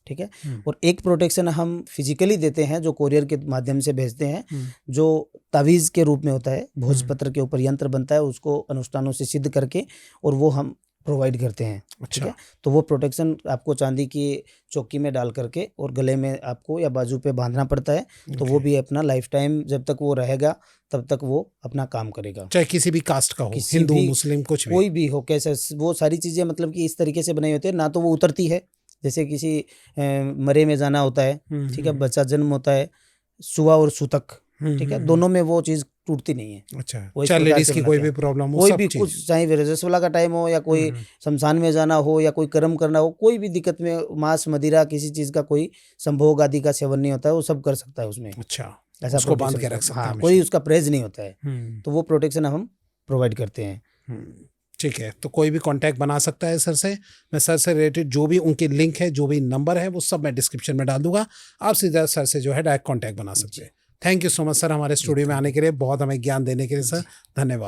ठीक है, और एक प्रोटेक्शन हम फिजिकली देते हैं जो कोरियर के माध्यम से भेजते हैं, जो तावीज़ के रूप में होता है, भोजपत्र के ऊपर यंत्र बनता है, उसको अनुष्ठानों से सिद्ध करके और वो हम प्रोवाइड करते हैं। ठीक है, तो वो प्रोटेक्शन आपको चांदी की चौकी में डाल करके और गले में आपको या बाजू पे बांधना पड़ता है, तो वो भी अपना लाइफ टाइम जब तक वो रहेगा तब तक वो अपना काम करेगा, चाहे किसी भी कास्ट का हो, हिंदू मुस्लिम कुछ भी, कोई भी हो, कैसे वो सारी चीज़ें मतलब कि इस तरीके से बनाई होती है, ना तो वो उतरती है, जैसे किसी मरे में जाना होता है, ठीक है, बच्चा जन्म होता है, सुआ और सूतक, ठीक है, दोनों में वो चीज़ टूटती नहीं है। अच्छा, चाहे लेडीज की कोई भी प्रॉब्लम हो, कोई भी कुछ, चाहे रजस्वला का टाइम हो या कोई शमशान में जाना हो या कोई कर्म करना हो, कोई भी दिक्कत में मांस मदिरा किसी चीज़ का कोई संभोग आदि का सेवन नहीं होता है, वो सब कर सकता है उसमें। अच्छा, ऐसा उसको बांध के रख सकता है, कोई उसका प्रेज नहीं होता है, तो वो प्रोटेक्शन हम प्रोवाइड करते हैं। ठीक है, तो कोई भी कांटेक्ट बना सकता है सर से। मैं सर से रिलेटेड जो भी उनके लिंक है, जो भी नंबर है, वो सब मैं डिस्क्रिप्शन में डाल दूंगा, आप सीधा सर से जो है डायरेक्ट कांटेक्ट बना सकते हैं। Thank you so much sir, हमारे स्टूडियो में आने के लिए, बहुत हमें ज्ञान देने के लिए सर, धन्यवाद।